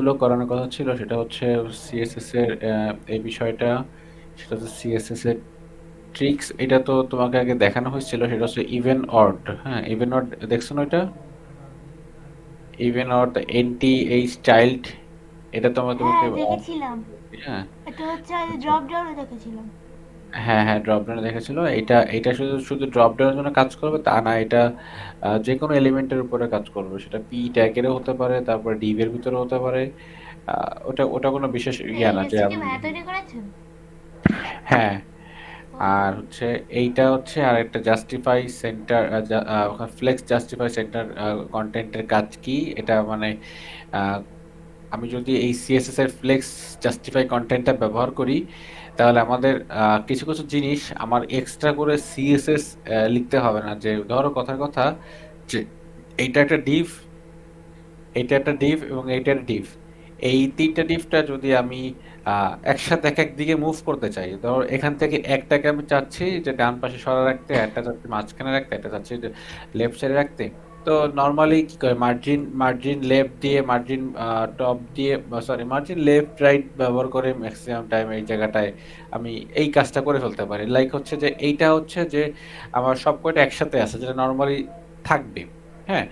যেগুলো করানোর কথা ছিল সেটা হচ্ছে সিএসএস এর এই বিষয়টা, সেটা হচ্ছে সিএসএস এর ট্রিক্স। এটা তো তোমাকে আগে দেখানো হয়েছিল, সেটা হচ্ছে ইভেন অড। হ্যাঁ, ইভেন অড দেখছো না? এটা even odd N T H child, এটা হ্যাঁ তোমাকে দেখেছিলাম। হ্যাঁ। এটা হচ্ছে আচ্ছা, ড্রপ ডাউনে দেখেছিলাম। হ্যাঁ হ্যাঁ, ড্রপ ডাউনে দেখেছিল। এটা এটা শুধু শুধু ড্রপ ডাউনের জন্য কাজ করবে তা না, এটা যে কোনো এলিমেন্টের উপরে কাজ করবে। সেটা পি ট্যাগেরও হতে পারে, তারপর ডিভ এর ভিতরে হতে পারে। ওটা ওটা কোনো বিশেষ ইয়া এই না যে টেস্টটা কি আমি। ভাইয়া তৈরি করেছেন? হ্যাঁ। ও। আর হচ্ছে এইটা হচ্ছে আর একটা justify centre, flakes justify centre কন্টেন্টের কাজ কি এটা মানে আহ, আমি যদি এই সিএসএস এর ফ্লেক্স জাস্টিফাই কন্টেন্টটা ব্যবহার করি, তাহলে আমাদের কিছু কিছু জিনিস আমার এক্সট্রা করে সিএসএস লিখতে হবে না। যে ধরো কথার কথা, যে এইটা একটা ডিভ, এইটা একটা ডিভ এবং এইটা একটা ডিভ, এই তিনটা ডিভটা যদি আমি একসাথে এক এক দিকে মুভ করতে চাই, ধরো এখান থেকে একটাকে আমি চাচ্ছি যে ডান পাশে সরা রাখতে, একটা চাচ্ছি মাঝখানে রাখতে, একটা চাচ্ছি লেফট সাইডে রাখতে। তো নর্মালি কি করে, মার্জিন মার্জিন লেফট দিয়ে, মার্জিন টপ দিয়ে, সরি মার্জিন লেফট রাইট ব্যবহার করে ম্যাক্সিমাম টাইম এই জায়গাটায় আমি এই কাজটা করে ফেলতে পারি। লাইক হচ্ছে যে এইটা হচ্ছে যে আমার সব কয়টা একসাথে আছে যেটা নর্মালি থাকবে। হ্যাঁ,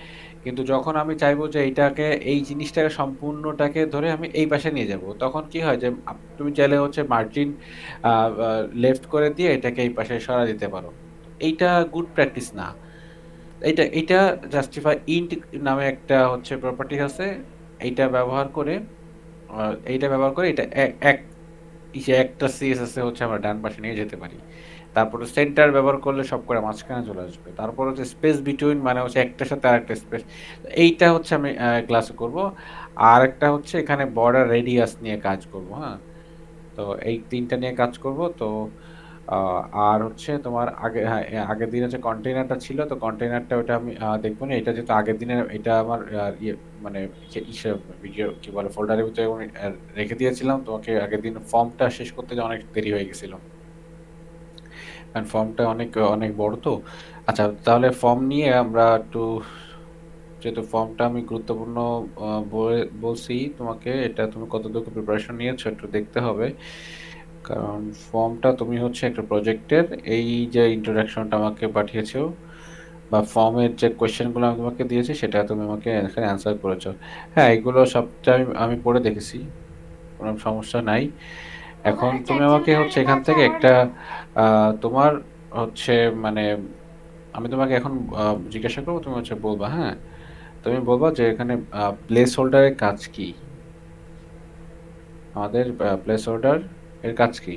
কিন্তু যখন আমি চাইবো যে এইটাকে, এই জিনিসটাকে সম্পূর্ণটাকে ধরে আমি এই পাশে নিয়ে যাব, তখন কি হয় যে তুমি চাইলে হচ্ছে মার্জিন লেফট করে দিয়ে এটাকে এই পাশে সরা দিতে পারো। এইটা গুড প্র্যাকটিস না। এইটা এইটা জাস্টিফাই ইন্ট নামে একটা হচ্ছে প্রপার্টি আছে। এইটা ব্যবহার করে এইটা ব্যবহার করে এটা এক একটা সিএসএস এ হচ্ছে আমরা ডান পাশে নিয়ে যেতে পারি। তারপরে সেন্টার ব্যবহার করলে সব করে মাঝখানে চলে আসবে। তারপর হচ্ছে স্পেস বিটুইন, মানে হচ্ছে একটার সাথে আরেকটা স্পেস। এইটা হচ্ছে আমি ক্লাসে করব। আর একটা হচ্ছে এখানে বর্ডার রেডিয়াস নিয়ে কাজ করব। হ্যাঁ, তো এই তিনটা নিয়ে কাজ করব। তো আর হচ্ছে তোমার আগে, হ্যাঁ, আগের দিন হচ্ছে কন্টেইনারটা ছিল, তো কন্টেইনারটা ওটা আমি দেখবো না। এটা যেহেতু আগের দিনের, এটা আমার ইয়ে মানে ইসে ভিডিও কি বলে ফোল্ডারের ভিতরে আমি, রেখে দিয়েছিলাম। তোমাকে আগের দিন ফর্মটা শেষ করতে যে অনেক দেরি হয়ে গেছিল, কারণ ফর্মটা অনেক অনেক বড় তো। আচ্ছা, তাহলে ফর্ম নিয়ে আমরা একটু, যেহেতু ফর্মটা আমি গুরুত্বপূর্ণ বলছি তোমাকে, এটা তুমি কতটুকু প্রিপারেশন নিয়েছো একটু দেখতে হবে। কারণ ফর্মটা তুমি হচ্ছে একটা প্রজেক্টের, এই যে ইন্ট্রোডাকশনটা আমাকে পাঠিয়েছো বা ফর্মের যে কোয়েশ্চেনগুলো আমি তোমাকে দিয়েছি সেটা তুমি আমাকে এখানে অ্যান্সার করেছো। হ্যাঁ, এগুলো সবটা আমি আমি পড়ে দেখেছি, কোনো সমস্যা নাই। ও এখন ভাইয়া তুমি চ্যাট আমাকে জিপিটির হচ্ছে লেখা এখান আছে থেকে আমার। একটা তোমার হচ্ছে মানে আমি তোমাকে এখন জিজ্ঞাসা করবো, তুমি হচ্ছে বলবা। হ্যাঁ, তুমি বলবা যে এখানে প্লেস হোল্ডারের কাজ কি, আমাদের প্লেস হোল্ডার এর কাজ কি।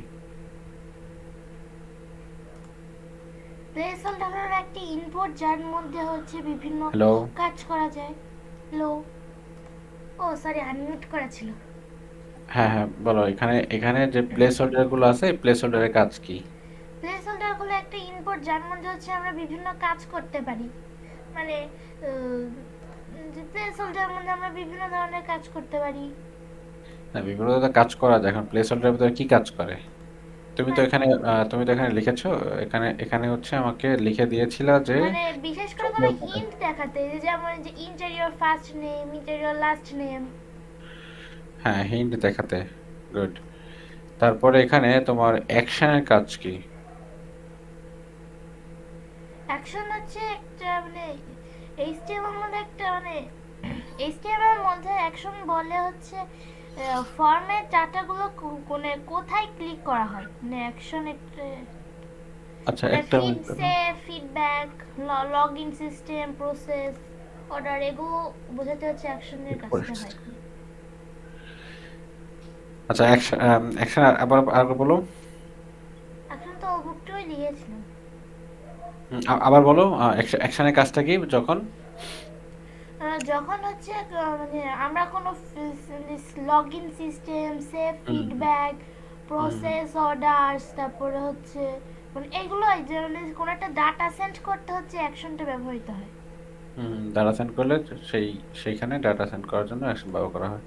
প্লেস হোল্ডারের একটি ইনপুট যার মধ্যে হচ্ছে বিভিন্ন হ্যালো। কাজ করা যায়। লো। ও সরি, আনমিউট করা ছিল। হ্যাঁ হ্যাঁ, বলো। এখানে এখানে যে প্লেস হোল্ডার গুলো আছে, এই প্লেস হোল্ডারের কাজ কি? প্লেস হোল্ডার হলো একটা ইনপুট যার মধ্যে হচ্ছে আমরা বিভিন্ন কাজ করতে পারি। মানে প্লেস হোল্ডারের মধ্যে আমরা বিভিন্ন ধরনের কাজ করতে পারি। হ্যাঁ, বিভিন্ন ধরনের কাজ করা যায়। এখন প্লেস হোল্ডারের ভিতরে কি কাজ করে? তুমি তো মানে এখানে তুমি তো এখানে লিখেছো, এখানে এখানে হচ্ছে আমাকে লিখে দিয়েছিলা যে মানে বিশেষ করে কোনো হিন্ট দেখাতে, যেমন যে inter your first name, inter your last name. হ্যাঁ, হিন্ট দেখাতে। গুড। তারপরে এখানে তোমার অ্যাকশনের কাজ কি? অ্যাকশন হচ্ছে একটা মানে এইচটিএমএল মধ্যে একটা মানে এইচটিএমএল মধ্যে অ্যাকশন বলে হচ্ছে ফর্মের ডাটাগুলো কোনে কোথায় ক্লিক করা হয়, মানে অ্যাকশন একটা আচ্ছা, মানে একটা feed minute. Save, feedback, log in system, process, order, এগুলো বোঝাতে হচ্ছে অ্যাকশনের কাজটা হয়। আচ্ছা, অ্যাকশন অ্যাকশন আবার আবার বলো। এখন তো বুকটাই লিখেছিলাম। আবার বলো, অ্যাকশনের কাজটা কি যখন? যখন হচ্ছে মানে আমরা কোনো log in system, save, hmm feedback, hmm process, orders, তারপরে হচ্ছে মানে এগুলো যে মানে কোনো একটা ডাটা সেন্ড করতে হচ্ছে অ্যাকশনটা ব্যবহৃত হয়। হুম, ডাটা সেন্ড করলে সেই সেইখানে ডাটা সেন্ড করার জন্য অ্যাকশন ব্যবহার করা হয়।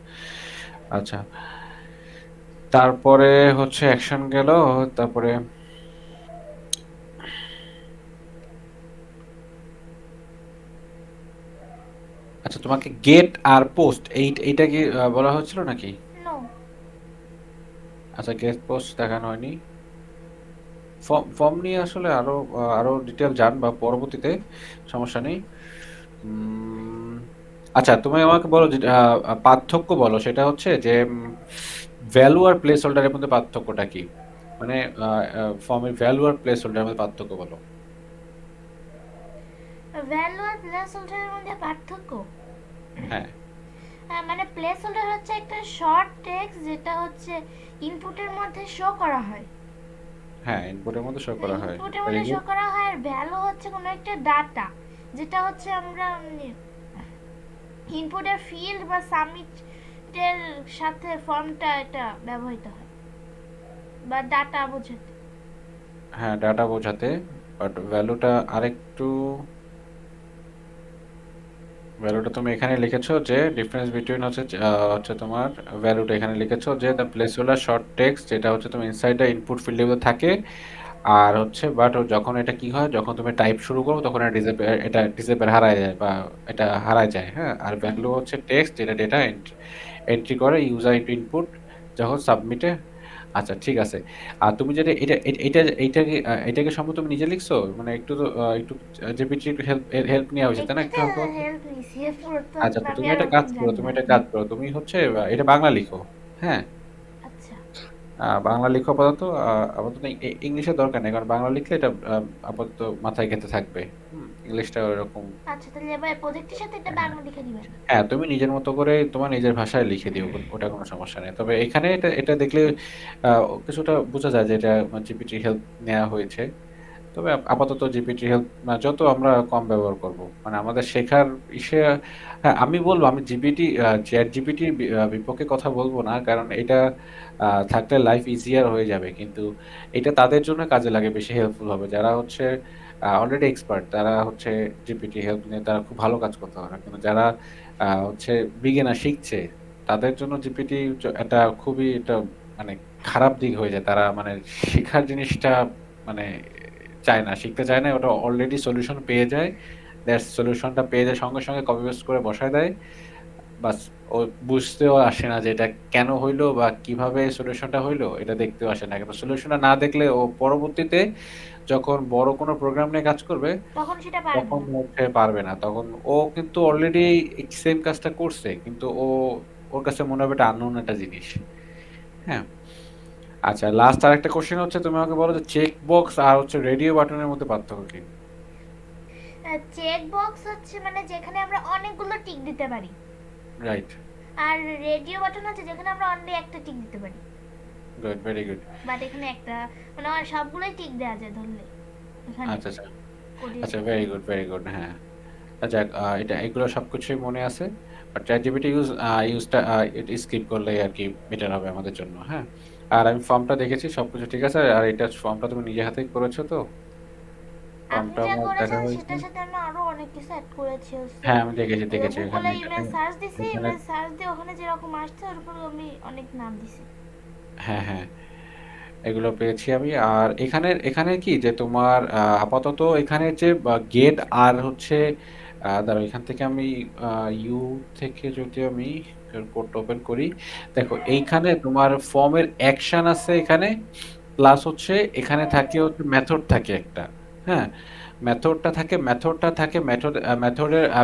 আচ্ছা, তারপরে হচ্ছে অ্যাকশন গেল। তারপরে আচ্ছা, আচ্ছা, তোমাকে গেট আর পোস্ট এইটা কি বলা হচ্ছিল নাকি? নো। আচ্ছা, গেট পোস্ট দেখানো হয়নি। ফর্ম ফর্ম নিয়ে আসলে আরো ডিটেল জানবা পরবর্তীতে, সমস্যা নেই। উম, আচ্ছা, তুমি আমাকে বলো যে পার্থক্য বলো, সেটা হচ্ছে যে ভ্যালু আর প্লেস হোল্ডারের মধ্যে পার্থক্যটা কি? মানে ফর্মের ভ্যালু আর প্লেস হোল্ডারের মধ্যে পার্থক্য বলো। ভ্যালু আর প্লেস হোল্ডারের মধ্যে পার্থক্য, হ্যাঁ, মানে প্লেস হোল্ডার হচ্ছে একটা শর্ট টেক্সট যেটা হচ্ছে ইনপুটের মধ্যে শো করা হয়। হ্যাঁ, ইনপুটের মধ্যে শো করা হয়। ইনপুটের ভেরি মধ্যে শো গুড। করা হয়। আর ভ্যালু হচ্ছে কোনো একটা ডাটা, যেটা হচ্ছে আমরা ইনপুটের ফিল্ড বা সাবমিটের সাথে ফর্মটা এটা ব্যবহৃত হয় বা ডাটা বোঝাতে। হ্যাঁ, ডাটা বোঝাতে। বাট ভ্যালুটা তুমি এখানে লিখেছো যে ডিফারেন্স বিটুইন হচ্ছে তোমার ভ্যালুটা এখানে লিখেছো যে the place holder short text, যেটা হচ্ছে তুমি ইনসাইড দ্য ইনপুট ফিল্ডের মধ্যে থাকে। আর হচ্ছে বাট যখন এটা কি হয়, যখন তুমি টাইপ শুরু করো তখন এটা ডিসেবল হারায় যায়, বা এটা হারায় যায়। হ্যাঁ, আর ভ্যালু হচ্ছে টেক্সট, যেটা ডেটা এন্ট্রি করে ইউজার ইনটু ইনপুট যখন সাবমিটে। আচ্ছা, ঠিক আছে। আর তুমি যেটা এটাকে সম্ভবত তুমি নিজে লিখছো, মানে একটু জিপিটি হেল্প হেল্প নেওয়া হয়েছে, তাই না? একটু একটু হালকা। হেল্প নিছি, পুরো তো আচ্ছা, তো আমি আর ওরকম জানি না। তুমি হচ্ছে এটা বাংলা লিখো। হ্যাঁ, আচ্ছা। বাংলা লিখো আপাতত। আপাতত ইংলিশের দরকার নেই, কারণ বাংলা লিখলে এটা আপাতত মাথায় গেঁথে থাকবে। ইংলিশটা ওরকম। আচ্ছা, তাহলে এবার প্রজেক্টের সাথে এটা হ্যাঁ, বাংলা লিখে দিবেন। হ্যাঁ, তুমি নিজের মতো করে তোমার নিজের ভাষায় লিখে দিও, ওটা কোনো সমস্যা নেই। তবে এখানে এটা এটা দেখলে কিছুটা বোঝা যায় যে এটা জিপিটি হেল্প নেওয়া হয়েছে। তবে আপাতত জিপিটি হেল্প যত আমরা কম ব্যবহার করব, মানে আমাদের শেখার ইসে। হ্যাঁ, আমি বলবো, আমি চ্যাট জিপিটির বিপক্ষে কথা বলবো না, কারণ এটা থাকলে লাইফ ইজিয়ার হয়ে যাবে, কিন্তু এটা তাদের জন্য কাজে লাগে, বেশি হেল্পফুল হবে যারা হচ্ছে অলরেডি এক্সপার্ট। তারা হচ্ছে জিপিটি হেল্প নিয়ে তারা খুব ভালো কাজ করতে পারে, কিন্তু যারা হচ্ছে বিগিনার শিখছে, তাদের জন্য জিপিটি এটা খুবই এটা মানে খারাপ দিক হয়ে যায়। তারা মানে শেখার জিনিসটা মানে চায় না, শিখতে চায় না, ওটা অলরেডি সলিউশন পেয়ে যায়। সলিউশনটা পেয়ে যায়, সঙ্গে সঙ্গে কপি পেস্ট করে বসায় দেয়। বাস, ও বুঝতেও আসে না যে এটা কেন হইলো বা কিভাবে সলিউশনটা হইলো, এটা দেখতেও আসে না। কিন্তু সলিউশনটা না দেখলে ও পরবর্তীতে যখন বড় কোনো প্রোগ্রাম নিয়ে কাজ করবে, তখন সেটা পারবে তখন না। হচ্ছে পারবে না। তখন ও কিন্তু অলরেডি সেম কাজটা করছে, কিন্তু ওর কাছে মনে হবে এটা আননোন একটা জিনিস। হ্যাঁ। আচ্ছা, লাস্ট আর একটা কোশ্চেন হচ্ছে, তুমি আমাকে বলো যে চেক বক্স আর হচ্ছে রেডিও বাটনের মধ্যে পার্থক্য কি? চেক বক্স হচ্ছে মানে যেখানে আমরা অনেকগুলো টিক দিতে পারি। রাইট। আর রেডিও বাটন হচ্ছে যেখানে আমরা অনলি একটা টিক দিতে পারি। Good, very good. বাট এখানে একটা মানে আমার সবগুলোই টিক দেওয়া যায় ধরলে এখানে আচ্ছা, আচ্ছা, কোডের আচ্ছা, সাথে। Very good, very good. হ্যাঁ, আচ্ছা, এটা এগুলো সবকিছুই মনে আছে। বাট চ্যাট জিপিটি ইউজটা স্কিপ করলে আর কি বেটার হবে আমাদের জন্য। হ্যাঁ, আর আমি ফর্মটা দেখেছি, সবকিছু ঠিক আছে। আর এটা ফর্মটা তুমি নিজে হাতে করেছো তো? আপনি ফর্মটা যা আমার দেখা করেছেন হয়েছে। সেটার সাথে আমি আরো অনেক কিছু অ্যাড করেছি হচ্ছে হ্যাঁ, আমি দেখেছি এখানে গুগলে ইমেজ সার্চ দিছি, এখানে ইমেজ সার্চ দিয়ে ওখানে যেরকম আসছে ওর উপর আমি অনেক নাম দিছি। হ্যাঁ, হ্যাঁ, এগুলো পেয়েছি আমি। আর এখানে কি যে তোমার আপাতত এখানে যে গেট আর হচ্ছে দাঁড়াও, এখান থেকে আমি ইউ থেকে যদি আমি কোডটা ওপেন করি, দেখো এইখানে তোমার ফর্মের অ্যাকশন আছে এখানে, প্লাস হচ্ছে এখানে থাকে হচ্ছে মেথড থাকে একটা। হ্যাঁ, মেথডের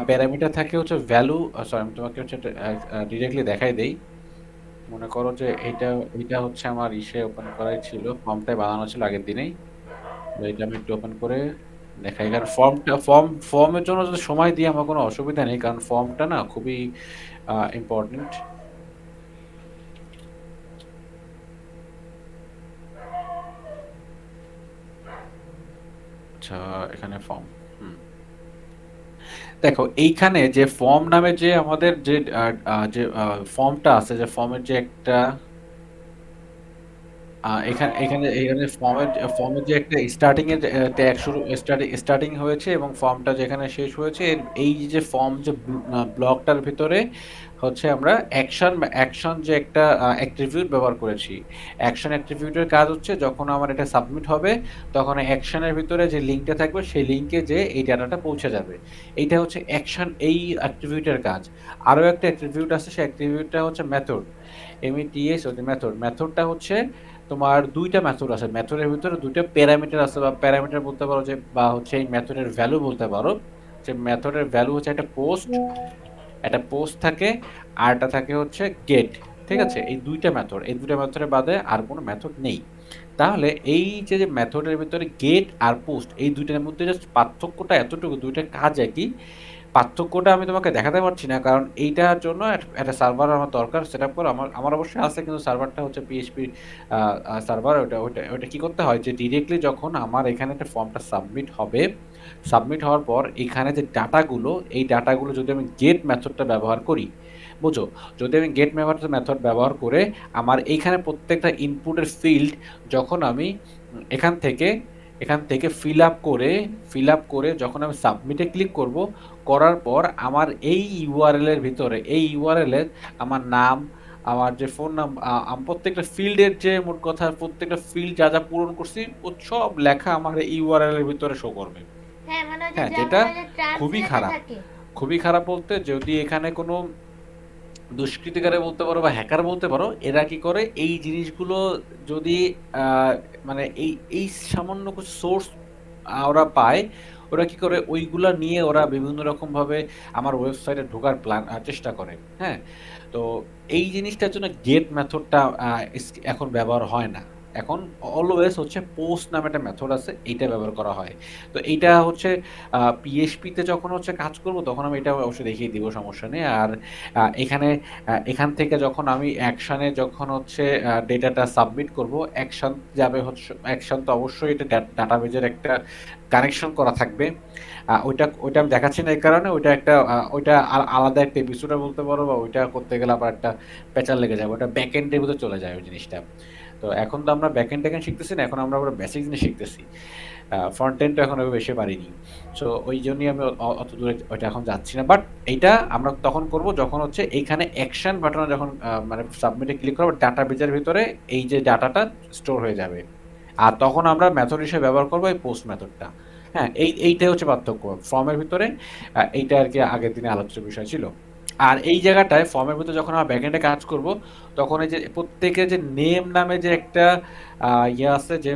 প্যারামিটার থাকে হচ্ছে ভ্যালু। সরি, আমি তোমাকে হচ্ছে ডিরেক্টলি দেখাই দেই। মনে করো যে এইটা এইটা হচ্ছে আমার ওপেন করাই ছিল, ফর্মটাই বানানো ছিল আগের দিনেই। তো এটা আমি একটু ওপেন করে দেখাই, কারণ ফর্মের জন্য যদি সময় দিই আমার কোনো অসুবিধা নেই, কারণ ফর্মটা না খুবই ইম্পর্টেন্ট। আচ্ছা, এখানে ফর্ম। হুম, দেখো এইখানে যে ফর্ম নামে যে আমাদের যে ফর্মটা আছে, যে ফর্মের যে একটা এখানে এখানে এখানে ফর্মের যে একটা স্টার্টিং এর ট্যাগ শুরু স্টার্টিং হয়েছে এবং ফর্মটা যেখানে শেষ হয়েছে, এই যে ফর্ম যে ব্লকটার ভিতরে হচ্ছে আমরা অ্যাকশন যে একটা অ্যাট্রিবিউট ব্যবহার করেছি। অ্যাকশন অ্যাট্রিবিউটের কাজ হচ্ছে যখন আমার এটা সাবমিট হবে, তখন অ্যাকশনের ভিতরে যে লিঙ্কটা থাকবে সেই লিঙ্কে যেয়ে এই ডাটাটা পৌঁছে যাবে। এইটা হচ্ছে অ্যাকশন এই অ্যাট্রিবিউটের কাজ। আরো একটা অ্যাট্রিবিউট আছে, সেই অ্যাট্রিবিউটটা হচ্ছে মেথড। METHOD method. মেথডটা হচ্ছে তোমার ২ টা মেথড আছে। মেথডের ভিতরে ২ টা প্যারামিটার আছে, বা প্যারামিটার বলতে পারো যে, বা হচ্ছে এই মেথডের ভ্যালু বলতে পারো। যে মেথডের ভ্যালু হচ্ছে একটা পোস্ট থাকে, আর একটা থাকে হচ্ছে গেট। ঠিক আছে? এই ২ টা মেথড, এই ২ টা মেথডের বাদে আর কোনো মেথড নেই। তাহলে এই যে মেথডের ভিতরে গেট আর পোস্ট, এই ২ টার মধ্যে জাস্ট পার্থক্যটা এতটুকু, ২ টার কাজ একই। পার্থক্যটা আমি তোমাকে দেখাতে পারছি না, কারণ এইটার জন্য একটা সার্ভার আমার দরকার সেটআপ করা। আমার অবশ্যই আছে, কিন্তু সার্ভারটা হচ্ছে পিএইচপি সার্ভার। ওটা কি করতে হয় যে ডিরেক্টলি যখন আমার এখানে একটা ফর্মটা সাবমিট হবে, সাবমিট হওয়ার পর এখানে যে ডাটাগুলো, এই ডাটাগুলো যদি আমি গেট মেথডটা ব্যবহার করি, বুঝো? যদি আমি গেট মেথড ব্যবহার করে আমার এইখানে প্রত্যেকটা ইনপুটের ফিল্ড যখন আমি এখান থেকে ফিল আপ করে যখন আমি সাবমিটে ক্লিক করব, করার পর আমার এই ইউআরএল এর আমার নাম, আমার যে ফোন প্রত্যেকটা ফিল্ডের যে মোট কথা প্রত্যেকটা ফিল্ড যা যা পূরণ করছি ও সব লেখা আমার এই ইউআরএল এর ভিতরে শো করবে। হ্যাঁ মানে ওই যে হ্যাঁ, যেমন যেটা ওই যে খুবই ট্রান্সলেটে খারাপ। থাকে। খুবই খারাপ বলতে, যদি এখানে কোনো দুষ্কৃতিকারে বলতে পারো বা হ্যাকার বলতে পারো, এরা কি করে এই জিনিসগুলো যদি আহ, মানে এই সামান্য কিছু সোর্স ওরা পায়, ওরা কি করে ওইগুলা নিয়ে ওরা বিভিন্ন রকম ভাবে আমার ওয়েবসাইটে ঢোকার চেষ্টা করে। হ্যাঁ, তো এই জিনিসটার জন্য গেট মেথডটা এখন ব্যবহার হয় না। এখন অলওয়েজ হচ্ছে পোস্ট নামে একটা মেথড আছে, এইটা ব্যবহার করা হয়। তো এইটা হচ্ছে পিএইচপিতে যখন হচ্ছে কাজ করব, তখন আমি এটা অবশ্যই দেখিয়ে দিব, সমস্যা নেই। আর এখান থেকে যখন আমি অ্যাকশনে যখন হচ্ছে ডেটাটা সাবমিট করব, অ্যাকশন যাবে হচ্ছে, অ্যাকশন তো অবশ্যই এটা ডাটাবেজের একটা কানেকশন করা থাকবে। ওইটা আমি দেখাচ্ছি না এই কারণে, ওইটা আলাদা একটা এপিসোডে বলতে পারো, বা ওইটা করতে গেলে আবার একটা পেঁচাল লেগে যাবে, ওটা ব্যাক এন্ডের ভিতরে চলে যায় ওই জিনিসটা। তো এখন তো আমরা ব্যাক এন্ড শিখতেছি না, এখন আমরা আবার বেসিক জিনিস শিখতেছি। ফ্রন্ট এন্ড তো এখন আমি বেশি পারিনি। সো ওই জন্যই আমি অত দূরে ওইটা এখন যাচ্ছি না। বাট এইটা আমরা তখন করব যখন হচ্ছে এইখানে অ্যাকশন বাটনে যখন মানে সাবমিটে ক্লিক করবো, ডাটা বেজের ভিতরে এই যে ডাটাটা স্টোর হয়ে যাবে। আর তখন আমরা মেথড হিসেবে ব্যবহার করবো এই পোস্ট মেথডটা। হ্যাঁ, এইটাই হচ্ছে পার্থক্য ফর্মের ভিতরে। এইটা আর কি আগের দিনে আলোচ্য বিষয় ছিল। আর এই জায়গাটায় ফর্মের ভিতরে যখন আমরা ব্যাকএন্ডে কাজ করব, তখন এই যে প্রত্যেকের যে নেম নামে যে একটা ইয়ে আছে, যে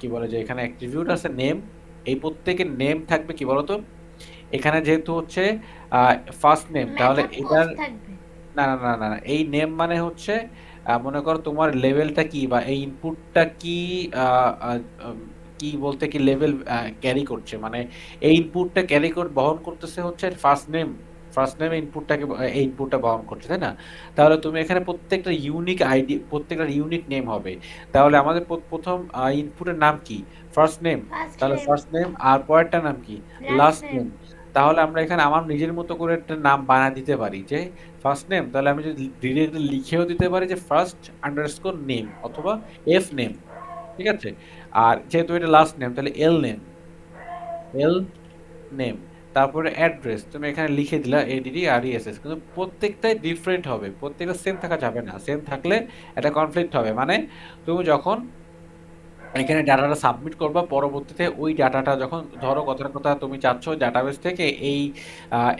কি বলে, যে এখানে অ্যাট্রিবিউট আছে নেম। এই প্রত্যেকের নেম থাকবে কি বলতো, এখানে যেহেতু হচ্ছে ফার্স্ট নেম, তাহলে মেথড এটার পোস্ট থাকবে। না, না, না, না, না। এই নেম মানে হচ্ছে মনে করো তোমার লেভেলটা কি, বা এই ইনপুটটা কি, আহ, আহ, উম, কি বলতে কি লেভেল ক্যারি করছে, মানে এই ইনপুটটা বহন করতেছে হচ্ছে ফার্স্ট নেম ইনপুটটাকে, এই ইনপুটটা বহন করছে, তাই না? তাহলে তুমি এখানে প্রত্যেকটা ইউনিক আইডি, প্রত্যেকটা ইউনিক নেম হবে। তাহলে আমাদের প্রথম ইনপুটের নাম কি? First name. ফার্স্ট তাহলে নেম, ফার্স্ট নেম, আর পরেরটা নাম কি? Last last name. নেম। তাহলে আমরা এখানে আমার নিজের মতো করে একটা নাম বানিয়ে দিতে পারি, যে ফার্স্ট নেম। তাহলে আমি যদি ডিরেক্টলি লিখেও দিতে পারি যে ফার্স্ট আন্ডারস্কোর নেম, অথবা এফ নেম। ঠিক আছে? আর যেহেতু এটা লাস্ট নেম, তাহলে এল নেম। তারপরে অ্যাড্রেস তুমি এখানে লিখে দিলা ADDRESS, কিন্তু প্রত্যেকটাই ডিফারেন্ট হবে, প্রত্যেকটা সেম থাকা যাবে না। সেম থাকলে এটা কনফ্লিক্ট হবে। মানে তুমি যখন এখানে ডাটাটা সাবমিট করবা, পরবর্তীতে ওই ডাটাটা যখন ধরো কথার কথা তুমি চাচ্ছ ডাটাবেস থেকে এই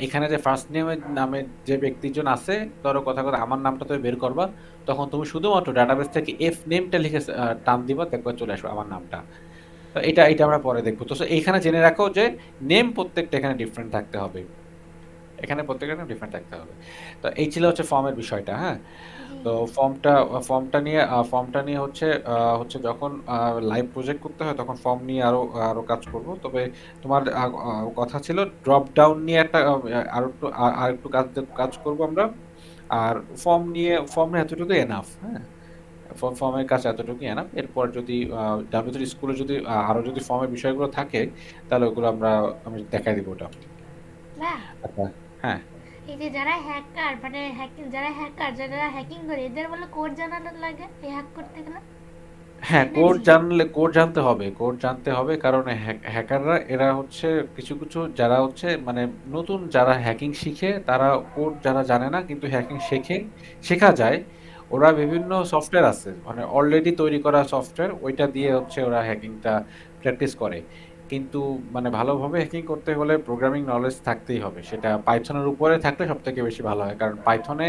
এখানে যে ফার্স্ট নেমের নামে যে ব্যক্তিজন আছে, ধরো কথা কথা আমার নামটা তুমি বের করবা, তখন তুমি শুধুমাত্র ডাটাবেস থেকে এফ নেমটা লিখে টান দিবা, দেখবা চলে আসবে আমার নামটা। তো এটা আমরা পরে দেখবো। তো so এইখানে জেনে রাখো যে নেম প্রত্যেকটা এখানে ডিফারেন্ট থাকতে হবে, এখানে প্রত্যেকটা ডিফারেন্ট থাকতে হবে। তো এই ছিল হচ্ছে ফর্মের বিষয়টা। হ্যাঁ, জি তো জি। ফর্মটা নিয়ে হচ্ছে যখন লাইভ প্রজেক্ট করতে হয়, তখন ফর্ম নিয়ে আরো কাজ করব। তবে তোমার কথা ছিল ড্রপ ডাউন নিয়ে একটা আর একটু কাজ করব আমরা। আর ফর্ম এতটুকু এনাফ। হ্যাঁ, ফর্মের কাজ এতটুকু এনাফ। এরপর যদি ডাব্লিউ3 স্কুলে যদি আরো যদি ফর্মের বিষয়গুলো থাকে, তাহলে ওগুলো আমি দেখাই দিব ওটা। না, আচ্ছা। হ্যাঁ, এই যে যারা হ্যাকার মানে যারা হ্যাকিং করে এদের বলে কোড জানানো লাগে এই হ্যাক করতে গেলে। হ্যাঁ, নাকি? কোড জানতে হবে। কোড জানতে হবে কারণ হ্যাকাররা এরা হচ্ছে কিছু যারা হচ্ছে মানে নতুন যারা হ্যাকিং শিখে তারা কোড যারা জানে না কিন্তু হ্যাকিং শেখা যায়। ওরা বিভিন্ন সফটওয়্যার আছে। মানে অলরেডি তৈরি করা সফটওয়্যার ওইটা দিয়ে হচ্ছে ওরা হ্যাকিংটা প্র্যাকটিস করে। কিন্তু মানে ভালোভাবে হ্যাকিং করতে হলে প্রোগ্রামিং নলেজ থাকতেই হবে। সেটা পাইথনের উপরে থাকলে সবথেকে বেশি ভালো হয়। কারণ পাইথনে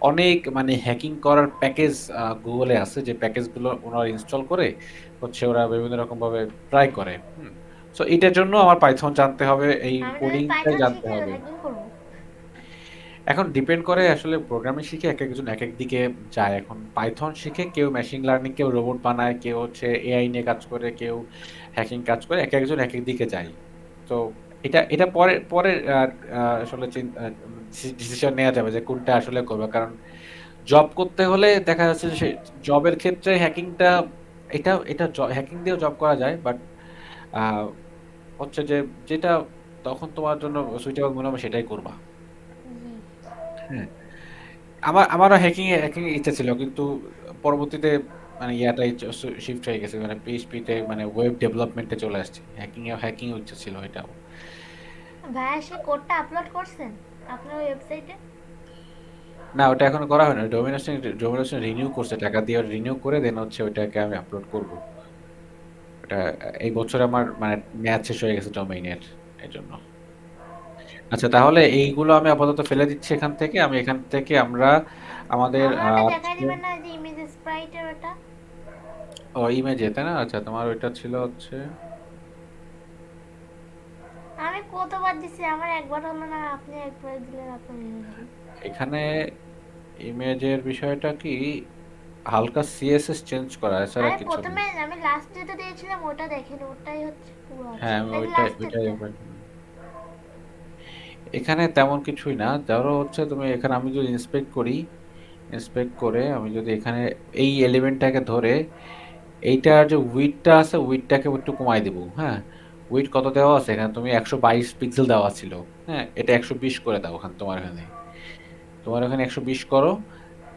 অনেক মানে হ্যাকিং করার প্যাকেজ গুগলে আছে যে প্যাকেজগুলো ওনারা ইনস্টল করে হচ্ছে ওরা বিভিন্ন রকমভাবে ট্রাই করে। হুম? সো এটার জন্য আমার পাইথন জানতে হবে, এই আমি তাহলে কোডিংটাই পাইথন জানতে শিখে হবে। হ্যাকিং করবো। এখন ডিপেন্ড করে আসলে প্রোগ্রামিং শিখে একেকজন একেক দিকে যায়। এখন পাইথন শিখে কেউ মেশিন লার্নিং, কেউ রোবট বানায়, কেউ হচ্ছে এআই নিয়ে কাজ করে, কেউ হ্যাকিং কাজ করে। একেকজন একেক দিকে যায়। তো এটা পরে পরে আসলে ডিসিশন নেওয়া যাবে যে কোনটা আসলে করবে। কারণ জব করতে হলে দেখা যাচ্ছে যে জবের ক্ষেত্রে হ্যাকিংটা এটা হ্যাকিং দিয়েও জব করা যায়। বাট আহ, হচ্ছে যে যেটা তখন তোমার জন্য সুইটেবল মনে হবে সেটাই করবা। জি। হ্যাঁ, আমারও হ্যাকিং এর ইচ্ছা ছিল কিন্তু পরবর্তীতে মানে ইয়াটাই শিফট হয়ে গেছে, মানে পিএইচপি তে মানে ওয়েব ডেভেলপমেন্টে চলে আসছে। হ্যাকিং ইচ্ছা ছিল এটাও। ভাইয়া সে কোডটা আপলোড করছেন আপনার ওয়েবসাইটে? না, ওটা এখনো করা হয়নি। ডোমিনেশন রিনিউ করছে, টাকা দিয়ে রিনিউ করে দেন হচ্ছে ওইটাকে আমি আপলোড করব। ওটা এই বছর আমার মানে মেয়াদ শেষ হয়ে গেছে ডোমেইনের, এই জন্য। আচ্ছা, তাহলে এইগুলো আমি আপাতত ফেলে দিচ্ছি এখান থেকে। আমি এখান থেকে আমরা আমাদের আমার ওটা দেখাই দিবেন না, যে ইমেজ স্প্রাইটের ওটা? ও ইমেজে, তাই না? আচ্ছা, তোমার ওইটা ছিল হচ্ছে আমি কতবার দিছি, আমার একবার হলো না, আপনি একবার দিলেন আপনার হয়ে গেল। এখানে ইমেজের বিষয়টা কি হালকা সিএসএস চেঞ্জ করা, এছাড়া আমি কিছু না। প্রথমে আমি লাস্ট যেটা দিয়েছিলাম ওটা দেখেন, ওটাই হচ্ছে পুরো আছে হ্যাঁ, আমি নাকি ওইটাই লাস্টেরটা? এখানে তেমন কিছুই না। ধরো হচ্ছে তুমি এখানে, আমি যদি ইন্সপেক্ট করে আমি যদি এখানে এই এলিমেন্টটাকে ধরে এইটার যে উইডথটা আছে উইডথটাকে একটু কমাই দিব। হ্যাঁ, উইডথ কত দেওয়া আছে এখানে? তুমি 122 পিক্সেল দেওয়া ছিল। হ্যাঁ, এটা 120 করে দাও। ওখানে তোমার এখানে 120 করো।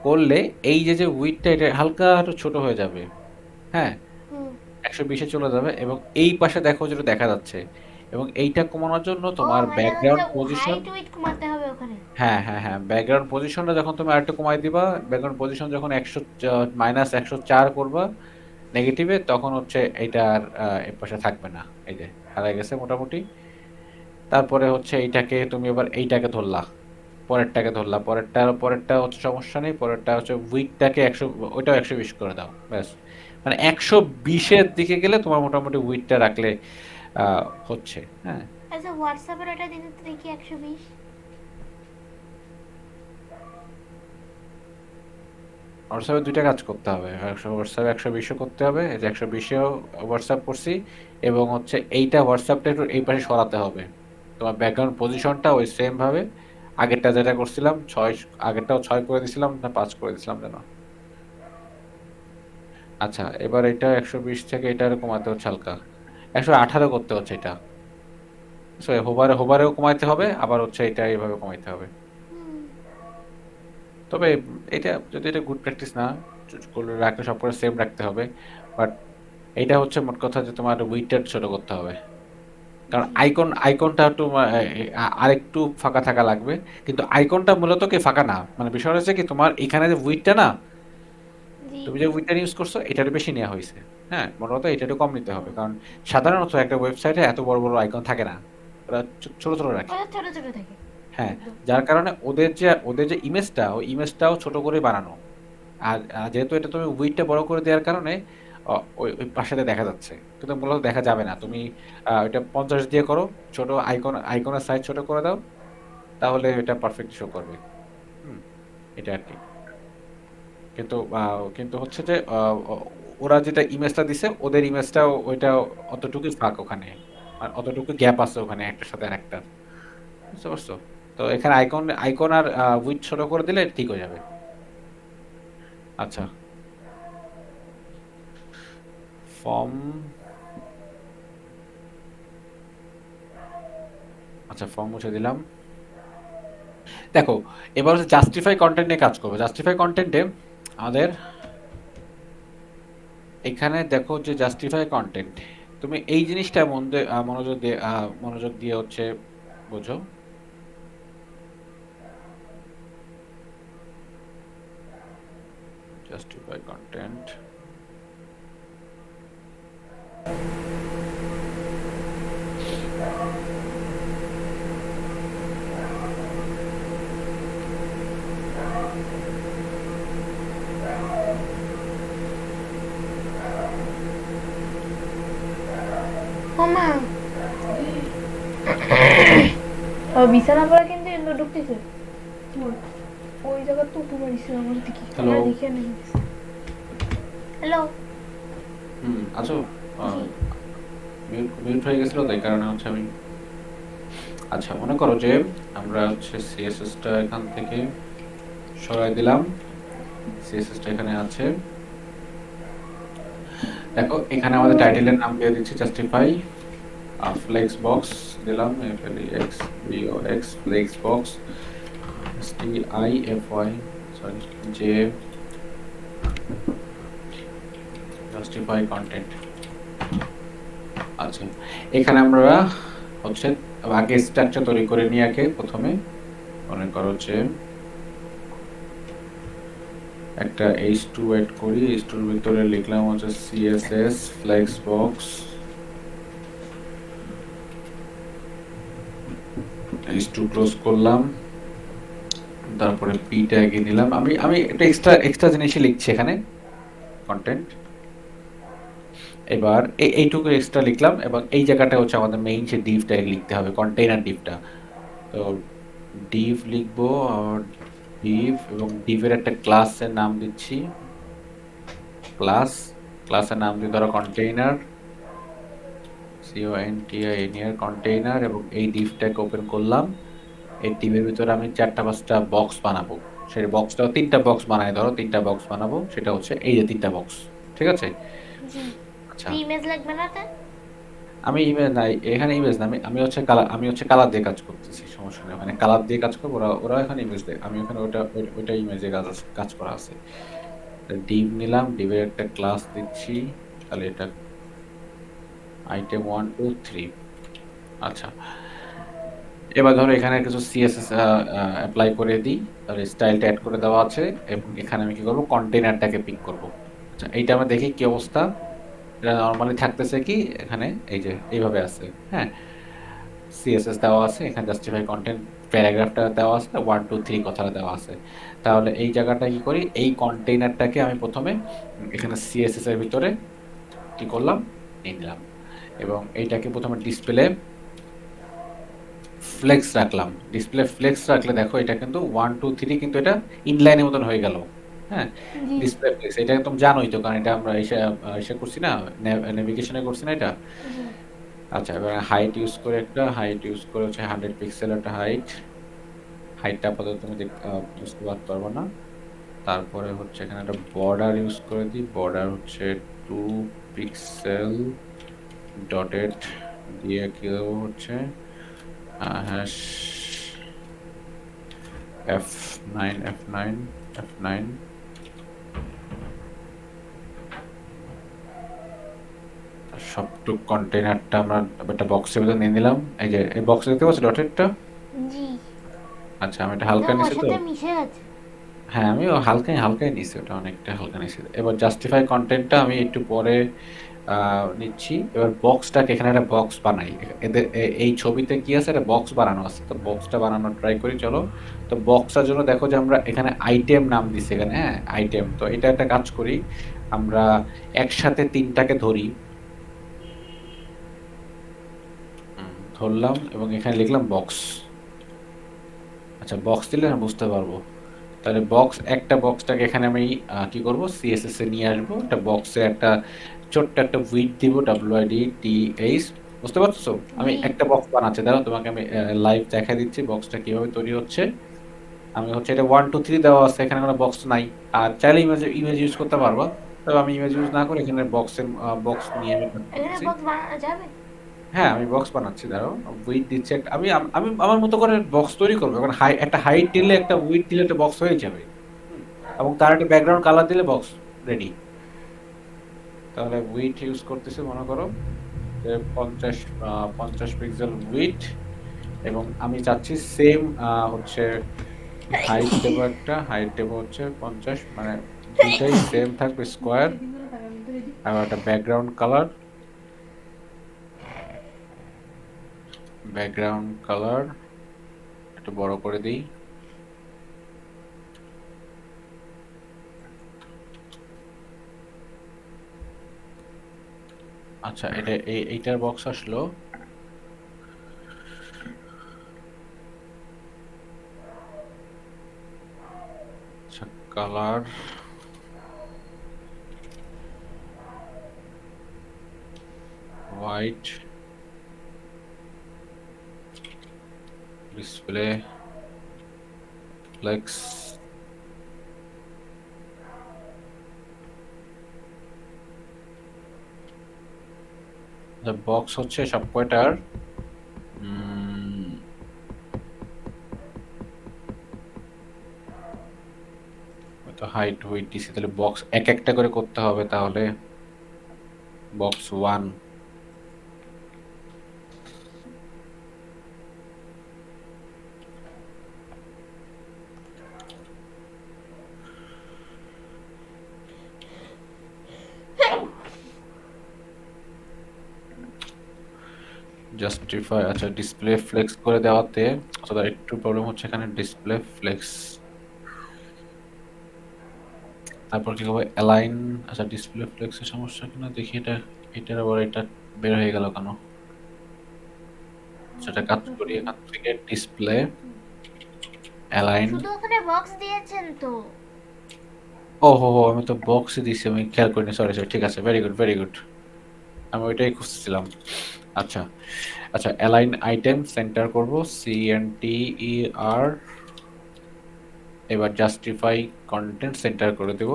করলে এই যে উইডথটা এটা হালকা একটু ছোট হয়ে যাবে। হ্যাঁ, হুম। 120-এ চলে যাবে এবং এই পাশে দেখো যেটা দেখা যাচ্ছে। এবং এইটা কমানোর জন্য ও তোমার মানে হচ্ছে ব্যাকগ্রাউন্ড পজিশন, হাইট উইথ কমাতে হবে ওখানে? হ্যাঁ, ব্যাকগ্রাউন্ড পজিশনটা যখন তুমি আরেকটু কমাই দিবা, ব্যাকগ্রাউন্ড পজিশন যখন 100 -104 করবা নেগেটিভে, তখন হচ্ছে এইটা আর এর পাশে থাকবে না। এই যে হারাই গেছে মোটামুটি। তারপরে হচ্ছে এইটাকে তুমি এবার এইটাকে ধরলা, পরেরটা হচ্ছে সমস্যা নেই। পরেরটা হচ্ছে উইডটাকে 100, ওইটাও 120 করে দাও, ব্যাস। মানে 120-এর দিকে গেলে তোমার মোটামুটি উইডটা রাখলে হচ্ছে। হ্যাঁ, আচ্ছা, হোয়াটসঅ্যাপের ওটা দিতে তো দেখি 120। হোয়াটসঅ্যাপে দুইটা কাজ করতে হবে। হোয়াটসঅ্যাপে 120ও করতে হবে, এই যে 120এও হোয়াটসঅ্যাপ করছি। এবং হচ্ছে এইটা হোয়াটসঅ্যাপটা একটু এই পাশে সরাতে হবে। তোমার ব্যাকগ্রাউন্ড পজিশনটা ওই সেম ভাবে আগেরটা যেটা করছিলাম 6, আগেরটাও 6 করে দিছিলাম না 5 করে দিছিলাম যেন। আচ্ছা, এবার এটা 120 থেকে এটা আরো কমাতে হচ্ছে হালকা, 118 করতে হচ্ছে এটা। সো হোভারেও কমাইতে হবে, আবার হচ্ছে এটা এইভাবে কমাইতে হবে। হুম। তবে এটা গুড প্র্যাকটিস না, করলে রাখলে সব করে সেম রাখতে হবে। বাট এইটা হচ্ছে মোট কথা যে তোমার উইডথটা ছোট করতে হবে। কারণ জি। আইকনটা একটু আরেকটু ফাঁকা থাকা লাগবে। কিন্তু আইকনটা মূলত কি ফাঁকা না, মানে বিষয় হচ্ছে কি তোমার এখানে যে উইডথটা না, জি। তুমি যে উইডথটা ইউজ করছো এটার বেশি নেওয়া হয়েছে। হ্যাঁ, মোট কথা এটা একটু কম নিতে হবে। কারণ সাধারণত একটা ওয়েবসাইটে এত বড় বড় আইকন থাকে না, ওরা ছোট ছোট রাখে। ওটা ছোট ছোট থাকে। হ্যাঁ, একদম। যার কারণে ওদের যে ইমেজটা, ওই ইমেজটাও ছোট করে বানানো। আর যেহেতু এটা তুমি উইডথটা বড় করে দেওয়ার কারণে ওই পাশেতে দেখা যাচ্ছে, কিন্তু মূলত দেখা যাবে না। জি। তুমি ওইটা 50 দিয়ে করো, ছোট আইকনের সাইজ ছোট করে দাও, তাহলে এটা পারফেক্ট শো করবে। হুম, এটা আর কি। কিন্তু হচ্ছে যে ওরা যেটা ইমেজটা দিছে ওদের ইমেজটাও ওইটা অতটুকুই ফাঁক ওখানে, আর অতটুকু গ্যাপ আছে ওখানে একটার সাথে আরেকটার। বুঝতে পারছো? তো এখানে আইকন আর উইডথ ছোট করে দিলে ঠিক হয়ে যাবে। আচ্ছা, ফর্ম আচ্ছা, ফর্ম মুছে দিলাম। দেখো, এবার হচ্ছে জাস্টিফাই কন্টেন্ট নিয়ে কাজ করবো। জাস্টিফাই কন্টেন্টে আমাদের এখানে দেখো যে জাস্টিফাই কন্টেন্ট, তুমি এই জিনিসটা মনোযোগ দিয়ে হচ্ছে বোঝো। জাস্টিফাই কন্টেন্ট, মামা বিছানা পড়া কিন্তু এন্ড ঢুকতেছে ওই জায়গা তো পুরো দিছে আমার দিকে হ্যালো। আমরা দেখে নেই। হ্যালো। আছো? মিউট হয়ে গেছিল, তাই কারণে হচ্ছে আমি, আচ্ছা মনে করো যে আমরা হচ্ছে সিএসএসটা এখান থেকে সরাই দিলাম, সিএসএসটা এখানে আছে। দেখো এখানে আমাদের টাইটেলের নাম দিয়ে দিচ্ছি জাস্টিফাই, ফ্লেক্স বক্স দিলাম, এফএলএক্স বিওএক্স ফ্লেক্স বক্স, এসটিআইএফওয়াই সরি যে জাস্টিফাই কন্টেন্ট। আচ্ছা এখানে আমরা হচ্ছে আগে স্ট্রাকচার তৈরি করে নিয়ে আগে প্রথমে মনে করো যে একটা h2 এড করি, h2 এর ভিতরে লিখলাম হচ্ছে css flexbox, h2 ক্লোজ করলাম, তারপরে p ট্যাগ নিলাম। আমি একটা এক্সট্রা জিনিসই লিখছি এখানে কন্টেন্ট। এবার এইটুকু এক্সট্রা লিখলাম এবং এই জায়গাটা হচ্ছে আমাদের মেইন সে div ট্যাগ লিখতে হবে, কন্টেইনার ডিভটা। তো div লিখবো আর div, এবং div এর একটা ক্লাসের নাম দিচ্ছি ক্লাসের নাম দিয়ে ধরো কন্টেইনার, কন্টেইনার, এবং এই ডিভটাকে ওপেন করলাম। এই ডিভের ভিতরে আমি 4-5টা বক্স বানাবো, সেই বক্সটাও 3টা বক্স বানাই, ধরো 3টা বক্স বানাবো, সেটা হচ্ছে এই যে 3টা বক্স, ঠিক আছে? জি আচ্ছা ইমেজ লাগবে না তে আমি ইমেজ নাই, এখানে ইমেজ না, আমি হচ্ছে কালার দিয়ে কাজ করতেছি, সমস্যা নেই, ওখানে কালার দিয়ে কাজ করবো, ওরা এখানে ইমেজ দেয়, আমি ওখানে ওইটা ইমেজে কাজ করা আছে। ডিভ নিলাম, ডিভের একটা ক্লাস দিচ্ছি, তাহলে এটা আইটেম 1 2 3। আচ্ছা এবার ধরো এখানে কিছু সিএসএস অ্যাপ্লাই করে দিই, তাহলে স্টাইলটা অ্যাড করে দেওয়া আছে, এবং এখানে আমি কি করব, কন্টেইনারটাকে পিক করব। আচ্ছা এইটা আমরা দেখি কি অবস্থা। এটা নরমালি থাকতেছে কি এখানে, এই যে এইভাবে আছে, হ্যাঁ সিএসএস দেওয়া আছে, এখানে জাস্টিফাই কন্টেন্ট প্যারাগ্রাফটা দেওয়া আছে, 1 2 3 কথাটা দেওয়া আছে। তাহলে এই জায়গাটা কি করি, এই কন্টেইনারটাকে আমি প্রথমে এখানে সিএসএস এর ভিতরে কি করলাম, নিয়ে নিলাম, এবং এইটাকে প্রথমে ডিসপ্লে ফ্লেক্স রাখলাম। ডিসপ্লে ফ্লেক্স রাখলে দেখো এটা কিন্তু 1 2 3 কিন্তু এটা ইনলাইনের মতন হয়ে গেল, হ্যাঁ জি ডিসপ্লে ফ্লেক্স এটা একদম জানোই তো, কারণ এটা আমরা এসে করছি না, নেভিগেশনে করছি না এটা। জি আচ্ছা এবার হাইট ইউজ করে হচ্ছে 100 পিক্সেল একটা হাইটটা আপাতত তুমি বুঝতে পারবো না। তারপরে হচ্ছে এখানে একটা বর্ডার ইউজ করে দিই, বর্ডার হচ্ছে 2 পিক্সেল ডটেড দিয়ে কি হচ্ছে হ্যাশ F9 সবটুক কন্টেইনারটা আমরা একটা বক্সের ভিতরে নিয়ে নিলাম। এই যে এই বক্স দেখতে পাচ্ছ ডটেরটা। জি আচ্ছা আমি এটা হালকা একদম ওর নিছি তো, সাথে মিশে গেছে। হ্যাঁ আমি হালকাই নিছি, ওটা অনেকটা হালকা নিছি। এবার জাস্টিফাই কন্টেন্টটা আমি একটু পরে নিচ্ছি। এবার বক্সটাকে এখানে একটা বক্স বানাই, এদের এই ছবিতে কি আছে, একটা বক্স বানানো আছে, তো বক্সটা বানানোর ট্রাই করি চলো। তো বক্সটার জন্য দেখো যে আমরা এখানে আইটেম নাম দিছি এখানে, হ্যাঁ আইটেম। তো এটা একটা কাজ করি, আমরা একসাথে 3টাকে ধরি, ধরলাম এবং এখানে লিখলাম বক্স। আচ্ছা বক্স দিলে না বুঝতে পারবো। তাহলে একটা বক্সটাকে এখানে আমি কি করব, সিএসএস এ নিয়ে আসবো, একটা বক্সে একটা ছোট্ট একটা উইড দিব, WIDTH, বুঝতে পারছো? আমি জি একটা বক্স বানাচ্ছি, দাঁড়াও তোমাকে আমি লাইভ দেখা দিচ্ছি বক্সটা কিভাবে তৈরি হচ্ছে। আমি হচ্ছে এটা 1 2 3 দেওয়া আছে, এখানে কোনো বক্স নাই, আর চাইলে ইমেজ ইউজ করতে পারবা, তবে আমি ইমেজ ইউজ না করে এখানে বক্স নিয়ে আমি কাজ এখানে করতেছি। বক্স বানানো যাবে। হ্যাঁ আমি বক্স বানাচ্ছি, দাঁড়াও উইড দিচ্ছি একটা, আমি আমার মতো করে বক্স তৈরি করবো, এখন একটা হাইট দিলে একটা উইড দিলে একটা বক্স হয়ে যাবে। হুম, এবং তার একটা ব্যাকগ্রাউন্ড কালার দিলে বক্স রেডি। তাহলে উইডথ ইউজ করতেছি মনে করো যে 50 পিক্সেল উইডথ, এবং আমি চাচ্ছি সেম হচ্ছে হাইট দেবো, একটা হাইট দেবো হচ্ছে 50, মানে দুইটাই সেম থাকবে স্কোয়ার। আর একটা ব্যাকগ্রাউন্ড কালার একটু বড় করে দিই। আচ্ছা, এইটার বক্স আসলো। আচ্ছা, colour white, display flakes, box হচ্ছে সব কয়টার তো হাইট ওয়েট দিছি, তাহলে বক্স এক একটা করে করতে হবে। তাহলে বক্স 1, জাস্টিফাই। আচ্ছা, ডিসপ্লে ফ্লেক্স করে দেওয়াতে আচ্ছা একটু প্রবলেম হচ্ছে এখানে, ডিসপ্লে ফ্লেক্স। তারপর কি হবে অ্যালাইন। আচ্ছা, ডিসপ্লে ফ্লেক্সের সমস্যা কিনা দেখি, এটার আবার এটা বের হয়ে গেল কেন। সেটা কাজ করি এখান থেকে, ডিসপ্লে অ্যালাইন। শুধু ওখানে বক্স দিয়েছেন তো। ও হো হো, আমি তো বক্সে দিছি, আমি খেয়াল করিনি, সরি সরি, ঠিক আছে, ভেরি গুড ভেরি গুড, আমি ওইটাই খুঁজছিলাম। আচ্ছা আচ্ছা, অ্যালাইন আইটেম সেন্টার করব, CNTER। এবার জাস্টিফাই কন্টেন্ট সেন্টার করে দেব,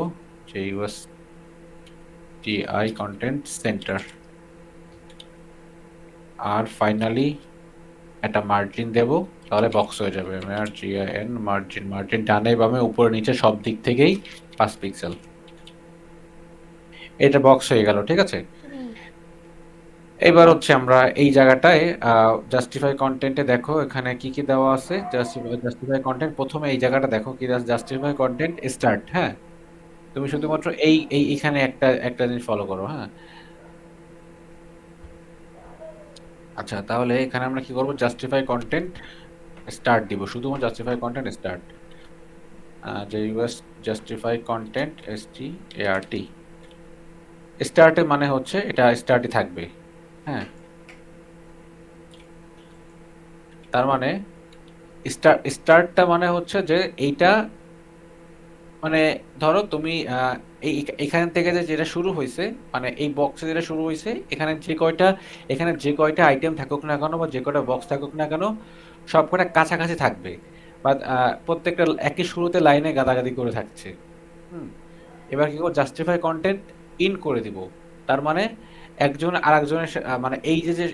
JUSTI কন্টেন্ট সেন্টার। আর ফাইনালি একটা মার্জিন দেব, তাহলে বক্স হয়ে যাবে। MARGIN মার্জিন, মার্জিন ডানে বামে উপরে নিচে সব দিক থেকেই 5 পিক্সেল। এটা বক্স হয়ে গেল, ঠিক আছে। এবার হচ্ছে আমরা এই জায়গাটায় জাস্টিফাই কন্টেন্টে দেখো এখানে কি কি দেওয়া আছে। জাস্টিফাই কন্টেন্ট, প্রথমে এই জায়গাটা দেখো কি জাস্টিফাই কন্টেন্ট স্টার্ট। হ্যাঁ, তুমি শুধুমাত্র এখানে একটা একটা জিনিস ফলো করো। হ্যাঁ, আচ্ছা, তাহলে এখানে আমরা কি করব, জাস্টিফাই কন্টেন্ট স্টার্ট দিব, শুধুমাত্র justify content start. JUS justify content START। স্টার্টে মানে হচ্ছে এটা স্টার্টই থাকবে। হ্যাঁ, তার মানে স্টার্টটা মানে হচ্ছে যে এইটা, মানে ধরো তুমি এখান থেকে যেটা শুরু হয়েছে, মানে এই বক্সে যেটা শুরু হয়েছে, এখানে যে কয়টা আইটেম থাকুক না কেন বা যে কয়টা বক্স থাকুক না কেন, সব কয়টা কাছাকাছি থাকবে, বা প্রত্যেকটা একই শুরুতে লাইনে গাদাগাদি করে থাকছে। হুম, এবার কি করবো, জাস্টিফাই কন্টেন্ট ইন করে দিব। তার মানে একজন আর একজনের মানে এই যে যে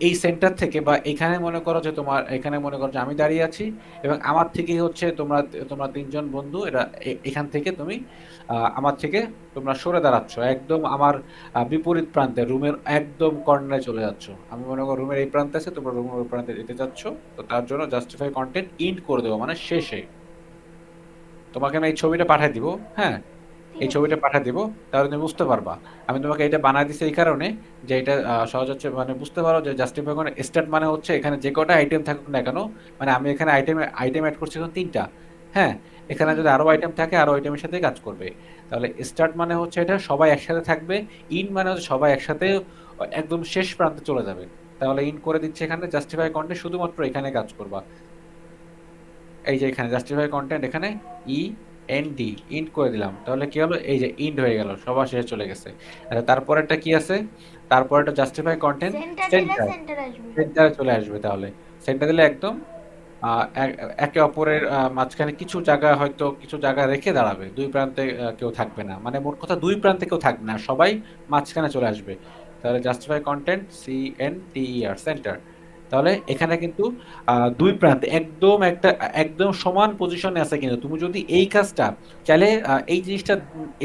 এই সেন্টার থেকে, বা এখানে মনে করো যে তোমার, এখানে মনে করো যে আমি দাঁড়িয়ে আছি, এবং আমার থেকে হচ্ছে তোমরা তোমরা তিনজন বন্ধু, এরা এখান থেকে তুমি আমার থেকে তোমরা সরে দাঁড়াচ্ছ, একদম আমার বিপরীত প্রান্তে, রুমের একদম কর্নারে চলে যাচ্ছ। আমি মনে করো রুমের এই প্রান্তে আছে, তোমরা রুমের ওই প্রান্তে যেতে চাচ্ছ। তো তার জন্য জাস্টিফাই কন্টেন্ট ইন্ড করে দেবো, মানে শেষে তোমাকে আমি এই ছবিটা পাঠিয়ে দিব। হ্যাঁ, ঠিক এই আছে। ছবিটা পাঠিয়ে দিব, তাহলে তুমি বুঝতে পারবা। আমি তোমাকে এটা বানায় দিছি এই কারণে যে এটা সহজ হচ্ছে, মানে বুঝতে পারো যে জাস্টিফাই করে স্টার্ট মানে হচ্ছে এখানে যে কটা আইটেম থাকুক না কেন, মানে আমি এখানে আইটেম অ্যাড করছি এখন 3টা। হ্যাঁ, এখানে যদি আরো আইটেম থাকে আরো আইটেমের সাথে কাজ করবে। তাহলে স্টার্ট মানে হচ্ছে এটা সবাই একসাথে থাকবে, ইন মানে হচ্ছে সবাই একসাথে একদম শেষ প্রান্তে চলে যাবে। তাহলে ইন করে দিচ্ছে এখানে, জাস্টিফাই কন্টেন্ট শুধুমাত্র এখানে কাজ করবা। এই যে এখানে জাস্টিফাই কন্টেন্ট, এখানে END ইন্ড করে দিলাম, তাহলে কি হলো, এই যে ইন্ড হয়ে গেল, সবার শেষে চলে গেছে। আচ্ছা, তারপরেরটা কি আছে, তারপরেরটা জাস্টিফাই কন্টেন্ট সেন্টার দিলে সেন্টার, সেন্টার আসবে। সেন্টারে চলে আসবে। তাহলে সেন্টার দিলে একদম একে অপরের মাঝখানে কিছু জায়গা, হয়তো কিছু জায়গা রেখে দাঁড়াবে, দুই প্রান্তে কেউ থাকবে না, মানে মোট কথা দুই প্রান্তে কেউ থাকবে না, সবাই মাঝখানে চলে আসবে। তাহলে জাস্টিফাই কন্টেন্ট CNTER সেন্টার। তাহলে এখানে কিন্তু দুই প্রান্তে একদম সমান পজিশনে আছে, কিন্তু তুমি যদি এই কাজটা চাইলে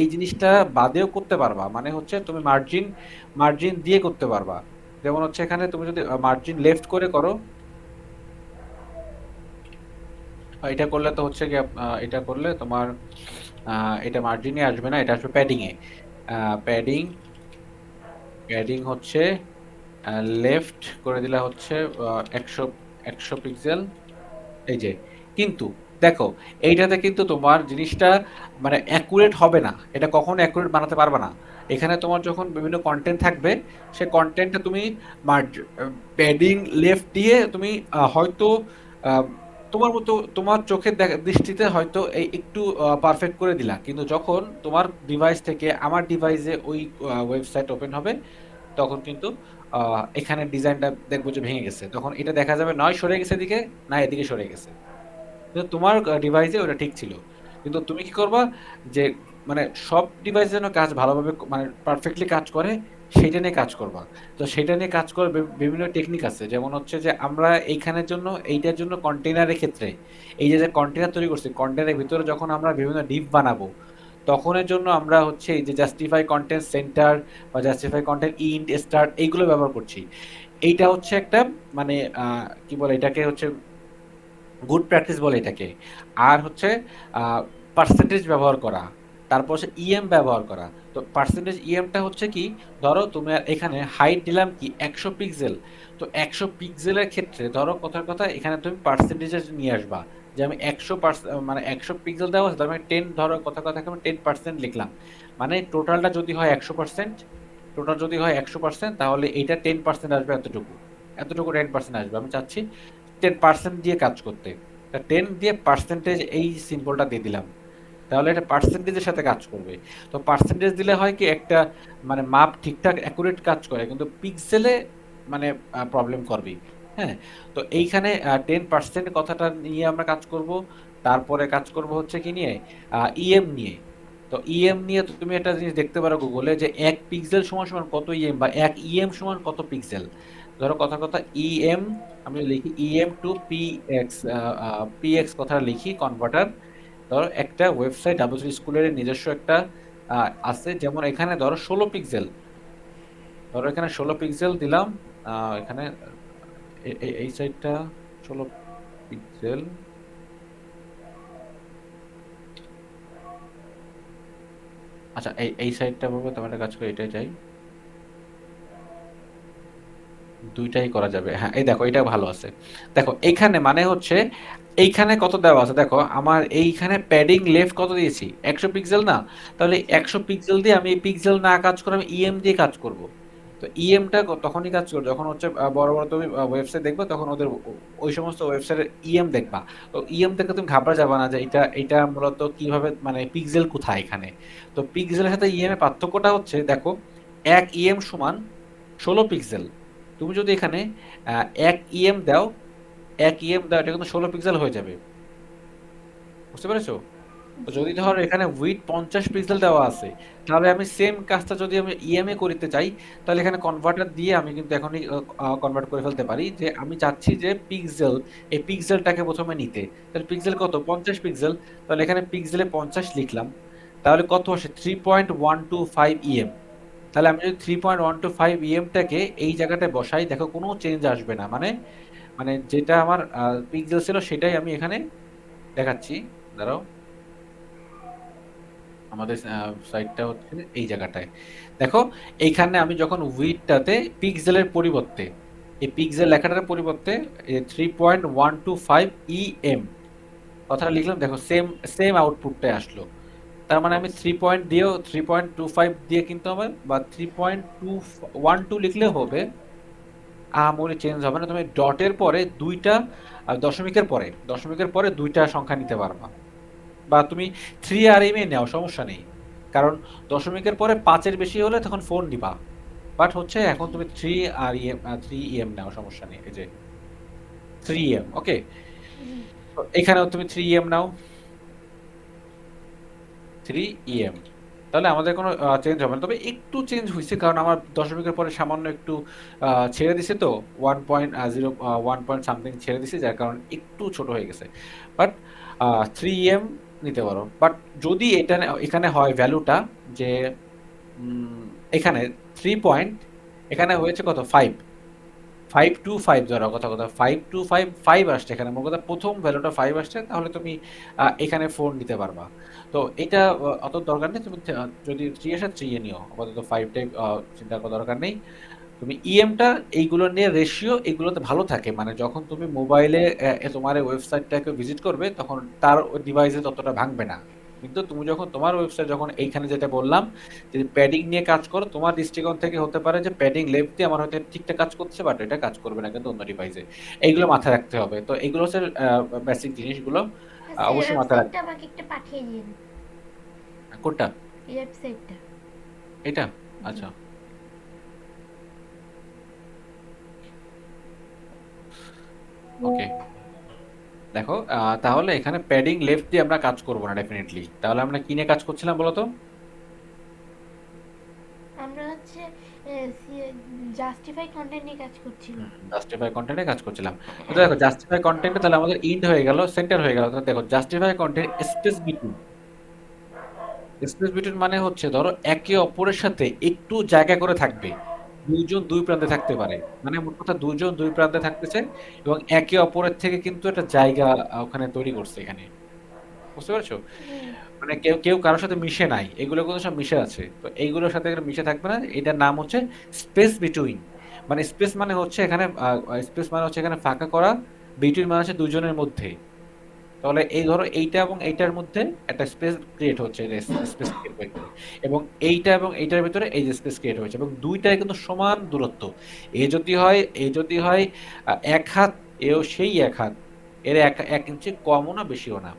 এই জিনিসটা বাদেও করতে পারবা, মানে হচ্ছে তুমি মার্জিন মার্জিন দিয়ে করতে পারবা। যেমন হচ্ছে এখানে তুমি যদি মার্জিন লেফট করে করো, এটা করলে তো হচ্ছে কি এটা করলে তোমার এটা মার্জিনে আসবে না, এটা আসবে প্যাডিং এ। প্যাডিং প্যাডিং হচ্ছে লেফট করে দিলে হচ্ছে 100 পিক্সেল, এই যে। কিন্তু দেখো, এইটাতে কিন্তু তোমার জিনিসটা মানে অ্যাকুরেট হবে না, এটা কখনো অ্যাকুরেট বানাতে পারবে না। এখানে তোমার যখন বিভিন্ন কন্টেন্ট থাকবে, সে কন্টেন্টটা তুমি প্যাডিং লেফট দিয়ে তুমি হয়তো আহ, তোমার মতো তোমার চোখের দৃষ্টিতে হয়তো এই একটু পারফেক্ট করে দিলা, কিন্তু যখন তোমার ডিভাইস থেকে আমার ডিভাইসে ওই ওয়েবসাইট ওপেন হবে, তখন কিন্তু এখানে ডিজাইনটা দেখবো যে ভেঙে গেছে, তখন এটা দেখা যাবে নয় সরে গেছে এদিকে, না এদিকে সরে গেছে। কিন্তু তোমার ডিভাইসে ওটা ঠিক ছিল। কিন্তু তুমি কি করবা, যে মানে সব ডিভাইস যেন কাজ ভালোভাবে মানে পারফেক্টলি কাজ করে, সেটা নিয়ে কাজ করবা। তো সেটা নিয়ে কাজ করার বিভিন্ন টেকনিক আছে, যেমন হচ্ছে যে আমরা এইখানের জন্য এইটার জন্য কন্টেইনারের ক্ষেত্রে এই যে কন্টেইনার তৈরি করছি, কন্টেইনারের ভিতরে যখন আমরা বিভিন্ন ডিপ বানাবো, তখনের জন্য আমরা হচ্ছে এই যে জাস্টিফাই কন্টেন্ট সেন্টার বা জাস্টিফাই কন্টেন্ট ইন্ট স্টার্ট এইগুলো ব্যবহার করছি। এইটা হচ্ছে একটা মানে কি বলে এটাকে হচ্ছে গুড প্র্যাকটিস বলে এটাকে। আর হচ্ছে পার্সেন্টেজ ব্যবহার করা, তারপর হচ্ছে ইএম ব্যবহার করা। তো পার্সেন্টেজ ইএমটা হচ্ছে কি, ধরো তুমি এখানে হাইট দিলাম কি 100 পিক্সেল, তো 100 পিক্সেলের ক্ষেত্রে ধরো কথার কথা এখানে তুমি পার্সেন্টেজে নিয়ে আসবা, যে আমি 100% মানে 100 পিক্সেল দেওয়া আছে, তো আমি 10 ধরো কথা কথা আমি 10% লিখলাম, মানে টোটালটা যদি হয় 100%, টোটাল যদি হয় 100%, তাহলে এইটা 10% আসবে, এতটুকু এতটুকু 10% আসবে। আমি চাচ্ছি 10% দিয়ে কাজ করতে, তা 10 দিয়ে পার্সেন্টেজ এই সিম্বলটা দিয়ে দিলাম, তাহলে এটা পার্সেন্টেজের সাথে কাজ করবে। তো পার্সেন্টেজ দিলে হয় কি একটা মানে মাপ ঠিকঠাক অ্যাকুরেট কাজ করে, কিন্তু পিক্সেলে মানে প্রবলেম করবে। হ্যাঁ, তো এইখানে 10% কথাটা নিয়ে আমরা কাজ করব। তারপরে কাজ করব হচ্ছে কি নিয়ে, ইএম নিয়ে। তো ইএম নিয়ে তো তুমি একটা জিনিস দেখতে পারো গুগলে, যে 1 পিক্সেল সমান সমান কত ইএম, বা 1 ইএম সমান কত পিক্সেল। ধরো কথা কথা ইএম, আমি লিখি ইএম টু পিএক্স, পিএক্স কথা লিখি কনভার্টার। ধরো একটা ওয়েবসাইট ডাব্লিউসি স্কুলের নিজস্ব একটা আছে, যেমন এখানে ধরো 16 পিক্সেল, ধরো এখানে 16 পিক্সেল দিলাম। এখানে এই সাইডটা 16 পিক্সেল। আচ্ছা, এই সাইডটা বলবো, তোমার একটা কাজ করে এটাই চাই, দুইটাই করা যাবে। হ্যাঁ, এই দেখো এটা ভালো আছে। দেখো এইখানে মানে হচ্ছে এইখানে কত দেওয়া আছে, দেখো আমার এইখানে প্যাডিং লেফট কত দিয়েছি, 100 পিক্সেল না? তাহলে 100 পিক্সেল দিয়ে আমি এই পিক্সেল না কাজ করে আমি ইএম দিয়ে কাজ করব। তো ইএমটা তখনই কাজ করবে যখন হচ্ছে বড় বড় তুমি ওয়েবসাইট দেখবে, তখন ওদের ওই সমস্ত ওয়েবসাইটের ইএম দেখবা। তো ইএম থেকে তুমি ঘাবড়া যাবে না যে এটা এটা মূলত কিভাবে মানে পিক্সেল কোথায় এখানে। তো পিক্সেলের সাথে ইএম এর পার্থক্যটা হচ্ছে, দেখো 1 ইএম সমান 16 পিক্সেল। তুমি যদি এখানে 1 ইএম দাও, 1 ইএম দাও, এটা কিন্তু 16 পিক্সেল হয়ে যাবে। বুঝতে পেরেছো? তো জি। যদি ধরো এখানে উইথ 50 পিক্সেল দেওয়া আছে, তাহলে আমি সেম কাজটা যদি আমি ইএম এ করতে চাই, তাহলে এখানে কনভার্টার দিয়ে আমি কিন্তু এখনই কনভার্ট করে ফেলতে পারি, যে আমি চাচ্ছি যে পিক্সেল, এই পিক্সেলটাকে প্রথমে নিতে। তাহলে পিক্সেল কত, 50 পিক্সেল, তাহলে এখানে পিক্সেলে 50 লিখলাম, তাহলে কত আসে 3.125 ইএম। তাহলে আমি যদি 3.125 ইএমটাকে এই জায়গাটায় বসাই, দেখো কোনো চেঞ্জ আসবে না, মানে মানে যেটা আমার পিক্সেল ছিল সেটাই আমি এখানে দেখাচ্ছি। দাঁড়াও, আমাদের সাইটটা হচ্ছে এই জায়গাটায়। দেখো, এইখানে আমি যখন উইডটাতে পিক্সেলের পরিবর্তে, এই পিক্সেল লেখাটার পরিবর্তে 3.125 ইএম কথাটা লিখলাম, দেখো সেম সেম আউটপুটটাই আসলো। তার মানে আমি 3.25 দিয়ে কিন্তু হবে, বা 3.212 লিখলে হবে, আহামরি চেঞ্জ হবে না। তুমি ডটের পরে দুইটা দশমিকের পরে দুইটা সংখ্যা নিতে পারবা, বা তুমি 3 আর এম এ নেও, সমস্যা নেই। কারণ দশমিকের পরে 5-এর বেশি হলে তখন ফোন দিবা। বাট হচ্ছে এখন তুমি 3 ইএম নাও, সমস্যা নেই। এই যে 3 ইএম, ওকে। জি। তো এখানেও তুমি 3 ইএম নাও, 3 ইএম। তাহলে আমাদের কোনো চেঞ্জ হবে না, তবে একটু চেঞ্জ হয়েছে কারণ আমার দশমিকের পরে সামান্য একটু ছেড়ে দিছে তো 1.0 1 পয়েন্ট সামথিং ছেড়ে দিছে, যার কারণে একটু ছোট হয়ে গেছে। বাট 3 নিতে পারো। বাট যদি এটা এখানে হয় ভ্যালুটা যে এখানে 3 পয়েন্ট, এখানে হয়েছে কত 5 5 to 5, ধরো কথা কথা 5 to 5 আসছে এখানে, মোট কথা প্রথম ভ্যালুটা 5 আসছে, তাহলে তুমি এখানে 4 নিতে পারবা। তো এটা অত দরকার নেই, তুমি যদি 3 আসে 3 নিও, আপাতত 5টাই চিন্তা করার দরকার নেই। তুমি ইএমটা এইগুলো নিয়ে রেশিও এগুলোতে ভালো থাকে, মানে যখন তুমি মোবাইলে তোমার ওয়েবসাইটটাকে ভিজিট করবে তখন তার ডিভাইসে ততটা ভাঙবে না। কিন্তু তুমি যখন তোমার ওয়েবসাইট যখন এইখানে যেটা বললাম, যদি প্যাডিং নিয়ে কাজ করো, তোমার দৃষ্টিকোণ থেকে হতে পারে যে প্যাডিং লেফট দিয়ে আমার হয়তো ঠিকঠাক কাজ করছে, বাট এটা কাজ করবে না কিন্তু অন্য ডিভাইসে। এইগুলো মাথায় রাখতে হবে। তো এগুলো হচ্ছে বেসিক জিনিসগুলো আচ্ছা, এই অবশ্যই মাথায় ওয়েবসাইটটা রাখবে। আমাকে একটা পাঠিয়ে দিন। কোনটা? এই ওয়েবসাইটটা। এটা? জি। আচ্ছা, ওকে। দেখো তাহলে এখানে প্যাডিং লেফট দিয়ে আমরা কাজ করবো না ডেফিনেটলি। তাহলে আমরা কি নিয়ে কাজ করছিলাম বলো তো? আমরা হচ্ছে জাস্টিফাই কন্টেন্ট নিয়ে কাজ করছিলাম। জাস্টিফাই কন্টেন্টে কাজ করছিলাম। তো দেখো জাস্টিফাই কন্টেন্টে তাহলে আমাদের ইন্ড হয়ে গেল, সেন্টার হয়ে গেল। তো দেখো justify content space between. Space between মানে হচ্ছে ধরো একে অপরের সাথে একটু জায়গা করে থাকবে, দুইজন দুই প্রান্তে থাকতে পারে, মানে মোট কথা দুইজন দুই প্রান্তে থাকতেছে এবং একে অপরের থেকে কিন্তু একটা জায়গা ওখানে তৈরি করছে এখানে। বুঝতে পারছো? জি। মানে কেউ কেউ কারোর সাথে মিশে নাই, এগুলো কিন্তু সব মিশে আছে। তো এইগুলোর সাথে এগুলো মিশে থাকবে না, এটার নাম হচ্ছে স্পেস বিটুইন। মানে স্পেস মানে হচ্ছে এখানে স্পেস মানে হচ্ছে এখানে ফাঁকা করা, বিটুইন মানে হচ্ছে দুজনের মধ্যে। তাহলে এই ধরো এইটা এবং এইটার মধ্যে একটা স্পেস ক্রিয়েট হচ্ছে, স্পেস ক্রিয়েট হয়েছে, এবং এইটা এবং এইটার ভিতরে এই যে স্পেস ক্রিয়েট হয়েছে, এবং দুইটাই কিন্তু সমান দূরত্ব। এ যদি হয় 1 হাত, এও সেই 1 হাত, এর 1 ইঞ্চি কমও না বেশিও না।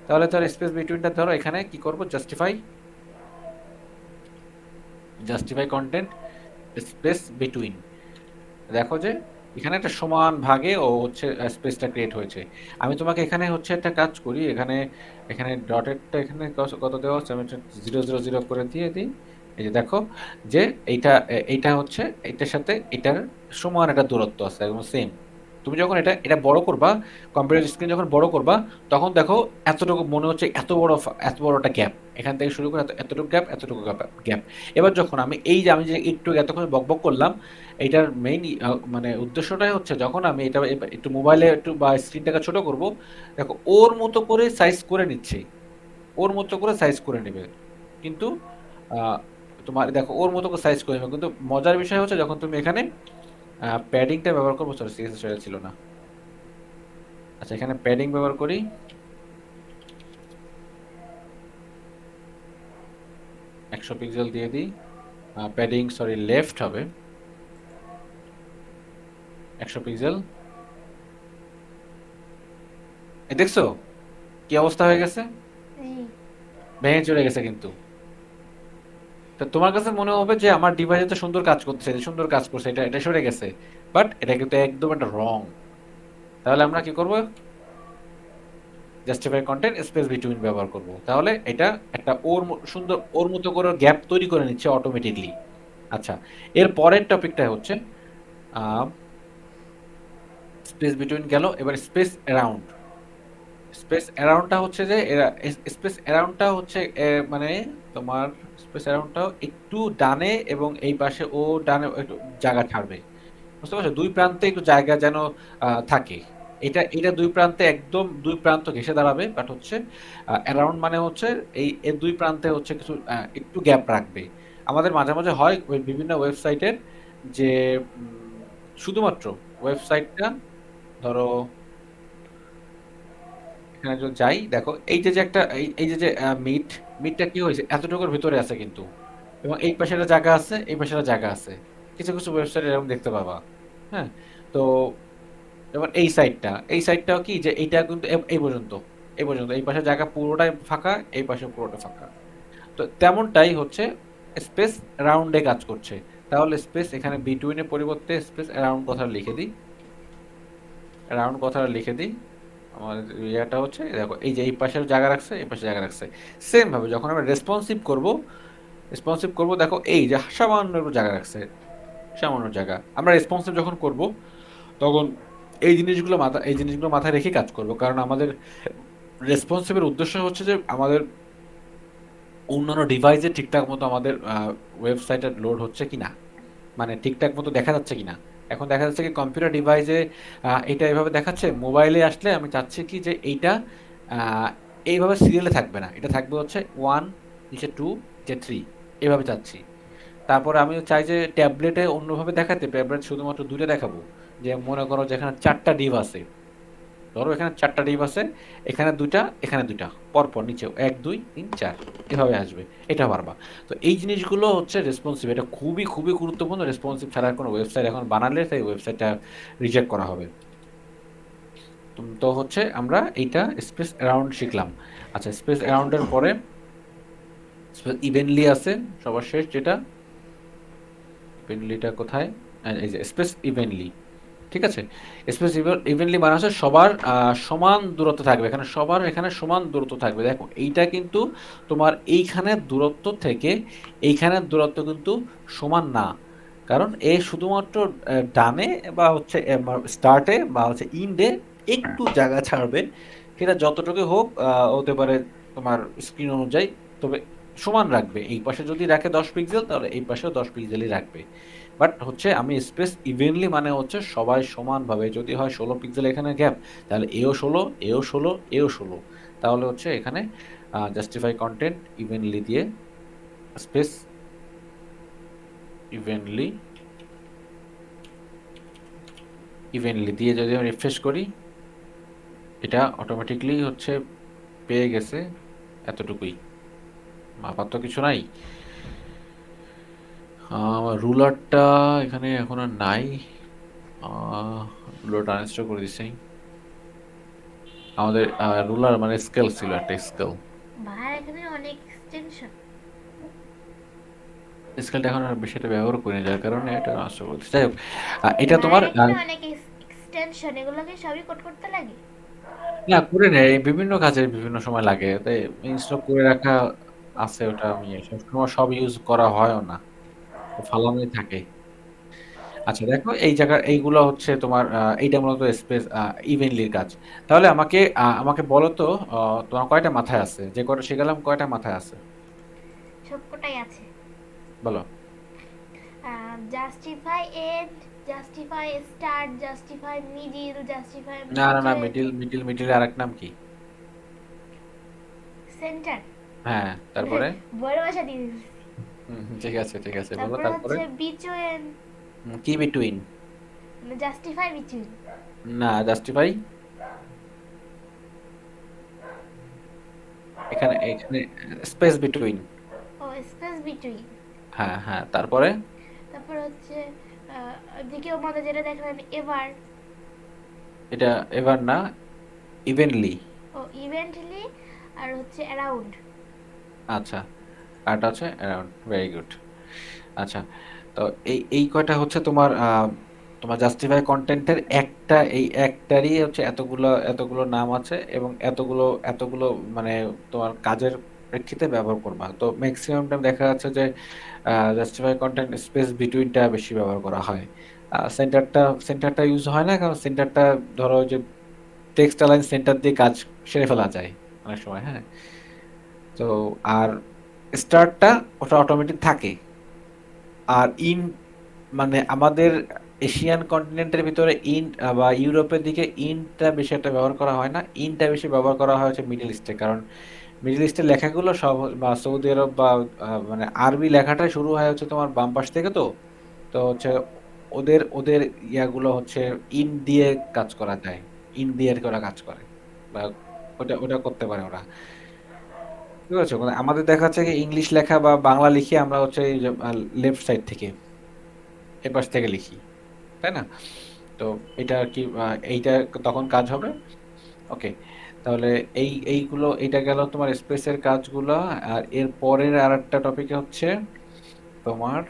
তাহলে ধর স্পেস বিটুইনটা ধরো এখানে কি করব, justify justify content space between. দেখো যে এখানে একটা সমান ভাগে ও হচ্ছে স্পেসটা ক্রিয়েট হয়েছে। আমি তোমাকে এখানে হচ্ছে একটা কাজ করি, এখানে এখানে ডটেরটা এখানে কত দেওয়া হচ্ছে, আমি 0 0 0 করে দিয়ে দিই। এই যে দেখো যে এইটা এইটা হচ্ছে এইটার সাথে এটার সমান একটা দূরত্ব আছে, একদম সেম। তুমি যখন এটা এটা বড় করবা, কম্পিউটার স্ক্রিন যখন বড় করবা, তখন দেখো এতটুকু মনে হচ্ছে এত বড় একটা গ্যাপ, এখান থেকে শুরু করে এতটুকু গ্যাপ, এতটুকু গ্যাপ। এবার যখন আমি যে একটু এতক্ষণ বকবক করলাম, এইটার মেইন মানে উদ্দেশ্যটাই হচ্ছে যখন আমি এটা একটু মোবাইলে একটু বা স্ক্রিনটাকে ছোট করব, দেখো ওর মতো করে সাইজ করে নিচ্ছে, ওর মতো করে সাইজ করে নেবে। কিন্তু আহ, তোমার দেখো ওর মতো করে সাইজ করে নেবে, কিন্তু মজার বিষয় হচ্ছে যখন তুমি এখানে প্যাডিংটা ব্যবহার করবো, সরি সিএসএস ছিল না। আচ্ছা, এখানে প্যাডিং ব্যবহার করি, 100 পিক্সেল দিয়ে দিই। প্যাডিং সরি লেফট হবে 100 পিক্সেল। দেখছো কি অবস্থা হয়ে গেছে, জি। ভেঙে চলে গেছে কিন্তু। তা তোমার কাছে মনে হবে যে আমার ডিভাইসে তো সুন্দর কাজ করছে, সুন্দর কাজ করছে, এটা এটা সরে গেছে, বাট এটা কিন্তু একদম একটা রং। তাহলে আমরা কি করব, জাস্টিফাই কন্টেন্ট স্পেস বিটুইন ব্যবহার করব, তাহলে এটা একটা সুন্দর ওর মতো করে গ্যাপ তৈরি করে নিচ্ছে অটোমেটিকলি। আচ্ছা, এর পরের টপিকটা হচ্ছে স্পেস বিটুইন গেল, এবার স্পেস অ্যারাউন্ড। স্পেস অ্যারাউন্ডটা হচ্ছে যে স্পেস অ্যারাউন্ডটা হচ্ছে মানে তোমার স্পেস অ্যারাউন্ডটাও একটু ডানে এবং এই পাশে ও ডানে একটু জায়গা ছাড়বে। বুঝতে পারছো, দুই প্রান্তে একটু জায়গা যেন থাকে। এটা এটা দুই প্রান্তে একদম দুই প্রান্ত ঘেঁষে দাঁড়াবে, বাট হচ্ছে অ্যারাউন্ড মানে হচ্ছে এই এর দুই প্রান্তে হচ্ছে কিছু একটু গ্যাপ রাখবে। আমাদের মাঝে মাঝে হয় ওই বিভিন্ন ওয়েবসাইটের যে শুধুমাত্র ওয়েবসাইটটা ধরো এখানে যদি যাই, দেখো এই যে যে একটা এই যে যে মিটটা কি হয়েছে এতটুকুর ভিতরে আছে কিন্তু, এবং এই পাশে একটা জায়গা আছে, এই পাশে একটা জায়গা আছে, কিছু কিছু ওয়েবসাইট এরকম দেখতে পাবা। হ্যাঁ, তো এবার এই সাইডটাও কি যে এইটা কিন্তু এই পর্যন্ত এই পাশে জায়গা পুরোটাই ফাঁকা, এই পাশে পুরোটা ফাঁকা। তো তেমনটাই হচ্ছে স্পেস রাউন্ডে কাজ করছে। তাহলে স্পেস এখানে বিটুইনের পরিবর্তে স্পেস অ্যারাউন্ড কথাটা লিখে দিই, অ্যারাউন্ড কথাটা লিখে দিই। আমাদের ইয়েটা হচ্ছে দেখো এই যে এই পাশের জায়গা রাখছে, এই পাশে জায়গা রাখছে। সেম ভাবে যখন আমরা রেসপন্সিভ করব, রেসপন্সিভ করব, দেখো এই যে সামান্য একটু জায়গা রাখছে, সামান্য জায়গা। আমরা রেসপন্সিভ যখন করব তখন এই জিনিসগুলো মাথায় রেখে কাজ করব, কারণ আমাদের রেসপন্সিভের উদ্দেশ্য হচ্ছে যে আমাদের অন্যান্য ডিভাইসে ঠিকঠাক মতো আমাদের ওয়েবসাইটে লোড হচ্ছে কিনা, মানে ঠিকঠাক মতো দেখা যাচ্ছে কিনা। এখন দেখা যাচ্ছে কি কম্পিউটার ডিভাইসে এটা এভাবে দেখাচ্ছে, মোবাইলে আসলে আমি চাচ্ছি কি যে এইটা আহ, এইভাবে সিরিয়ালে থাকবে না, এটা থাকবে হচ্ছে ওয়ান, নিচে টু, নিচে থ্রি, এভাবে চাচ্ছি। তারপরে আমি চাই যে ট্যাবলেটে অন্যভাবে দেখাতে, ট্যাবলেট শুধুমাত্র দুইটা দেখাবো। যে মনে করো যেখানে চারটা ডিভ আছে, ধরো এখানে চারটা ডিভ আছে, এখানে দুইটা, এখানে দুইটা, পরপর নিচে এক দুই তিন চার, এভাবে আসবে, এটা পারবা। তো এই জিনিসগুলো হচ্ছে রেসপন্সিভ, এটা খুবই খুবই গুরুত্বপূর্ণ। রেসপন্সিভ ছাড়া কোনো ওয়েবসাইট এখন বানালে সেই ওয়েবসাইটটা রিজেক্ট করা হবে। তো হচ্ছে আমরা এইটা স্পেস অ্যারাউন্ড শিখলাম। আচ্ছা, স্পেস অ্যারাউন্ডের পরে ইভেনলি আছে সবার শেষ যেটা। ইভেনলিটা কোথায়? এই যে স্পেস ইভেনলি, ঠিক আছে। স্পেস ইভেনলি মানে হচ্ছে সবার সমান দূরত্ব থাকবে, এখানে সবার এখানে সমান দূরত্ব থাকবে। দেখো এইটা কিন্তু তোমার এইখানের দূরত্ব থেকে এইখানের দূরত্ব কিন্তু সমান না, কারণ এ শুধুমাত্র ডানে বা হচ্ছে স্টার্টে বা হচ্ছে ইন্ডে একটু জায়গা ছাড়বে, সেটা যতটুকু হোক হতে পারে তোমার স্ক্রিন অনুযায়ী, তবে সমান রাখবে। এই পাশে যদি রাখে 10 পিক্সেল, তাহলে এই পাশেও 10 পিক্সেলই রাখবে। বাট হচ্ছে আমি স্পেস ইভেনলি মানে হচ্ছে সবাই সমানভাবে, যদি হয় 16 পিক্সেল এখানে গ্যাপ, তাহলে এও 16, এও 16, এও 16, তাহলে হচ্ছে এখানে জাস্টিফাই কন্টেন্ট ইভেনলি দিয়ে, স্পেস ইভেনলি ইভেনলি দিয়ে যদি আমি রিফ্রেশ করি, এটা অটোমেটিকলি হচ্ছে পেয়ে গেছে এতটুকুই, মাপার তো কিছু নাই। রুলারটা এখানে এখন আর নাই, রুলারটা আনইনস্টল করে দিছি। আমাদের রুলার মানে স্কেল ছিল, একটা স্কেল। ভাই এখানে অনেক এক্সটেনশন। স্কেলটা এখন আর বেশি একটা ব্যবহার করি না, যার কারণে এটা নষ্ট করতে। যাই হোক, এটা তোমার ভাইয়ের এখানে অনেক এক্সটেনশন, এগুলোকে সবই কোড করতে লাগে। না করে নেই, বিভিন্ন কাজে বিভিন্ন সময় লাগে, তাই ইনস্টল করে রাখা আছে। ওটা আমি সবসময় সব ইউজ করা হয়ও না, ফালানোই থাকে। আচ্ছা দেখো এই জায়গা এইগুলো হচ্ছে তোমার এইটা মূলত স্পেস ইভেনলির কাজ। তাহলে আমাকে আমাকে বলো তো, তোমার কয়টা মাথায় আছে, যে কয়টা শিখালাম কয়টা মাথায় আছে সবকটাই আছে। বলো। Justify end, justify start, justify middle, justify না না না, বিটুইন, মিডিলের আরেক নাম কি? সেন্টার। হ্যাঁ, তারপরে? বড় ভাষা দিয়ে দিচ্ছি। ঠিক আছে ঠিক আছে, বলো তারপর তারপরে। হচ্ছে বিটুইন, কি বিটুইন? Justify between. না, জাস্টিফাই এখানে এখানে স্পেস বিটুইন। ও স্পেস বিটুইন। হ্যাঁ হ্যাঁ, তারপরে? তারপর হচ্ছে দ্বিতীয় মধ্যে যেটা দেখলেন এভার। এটা এবার না, ইভেনলি। ও ইভেন্টলি। আর হচ্ছে অ্যারাউন্ড। আচ্ছা, আরটা হচ্ছে অ্যারাউন্ড, ভেরি গুড। আচ্ছা, তো এই এই কয়টা হচ্ছে তোমার তোমার জাস্টিফাই কন্টেন্টের একটা, এই একটারই হচ্ছে এতগুলো এতগুলো নাম আছে, এবং এতগুলো এতগুলো মানে তোমার কাজের প্রেক্ষিতে ব্যবহার করবা। তো ম্যাক্সিমাম টাইম দেখা যাচ্ছে যে জাস্টিফাই কন্টেন্ট স্পেস বিটুইনটা বেশি ব্যবহার করা হয়। সেন্টারটা সেন্টারটা ইউজ হয় না, কারণ সেন্টারটা ধরো যে টেক্সট অ্যালাইন সেন্টার দিয়ে কাজ সেরে ফেলা যায় অনেক সময়, হ্যাঁ। তো আর স্টার্টটা ওটা অটোমেটিক থাকে। আর ইন মানে আমাদের এশিয়ান কন্টিনেন্টের ভিতরে ইন বা ইউরোপের দিকে ইনটা বেশি একটা ব্যবহার করা হয় না, ইনটা বেশি ব্যবহার করা হয় হচ্ছে মিডল ইস্টে, কারণ মিডল ইস্টের লেখাগুলো সব বা সৌদি আরব বা মানে আরবি লেখাটা শুরু হয় হচ্ছে তোমার বাম পাশ থেকে। তো তো হচ্ছে ওদের ওদের ইয়াগুলো হচ্ছে ইন দিয়ে কাজ করা যায়, ইন দিয়ে আর কি ওরা কাজ করে, বা ওটা ওটা করতে পারে ওরা। ঠিক আছে, মানে আমাদের দেখা যাচ্ছে কি ইংলিশ লেখা বা বাংলা লিখি আমরা হচ্ছে এই যে লেফট সাইড থেকে, এপাশ থেকে লিখি, তাই না? তো এটা আর কি এইটা তখন কাজ হবে। ওকে, তাহলে এইগুলো, এটা গেল তোমার স্পেসের কাজগুলো। আর এর পরের আর একটা টপিক হচ্ছে তোমার,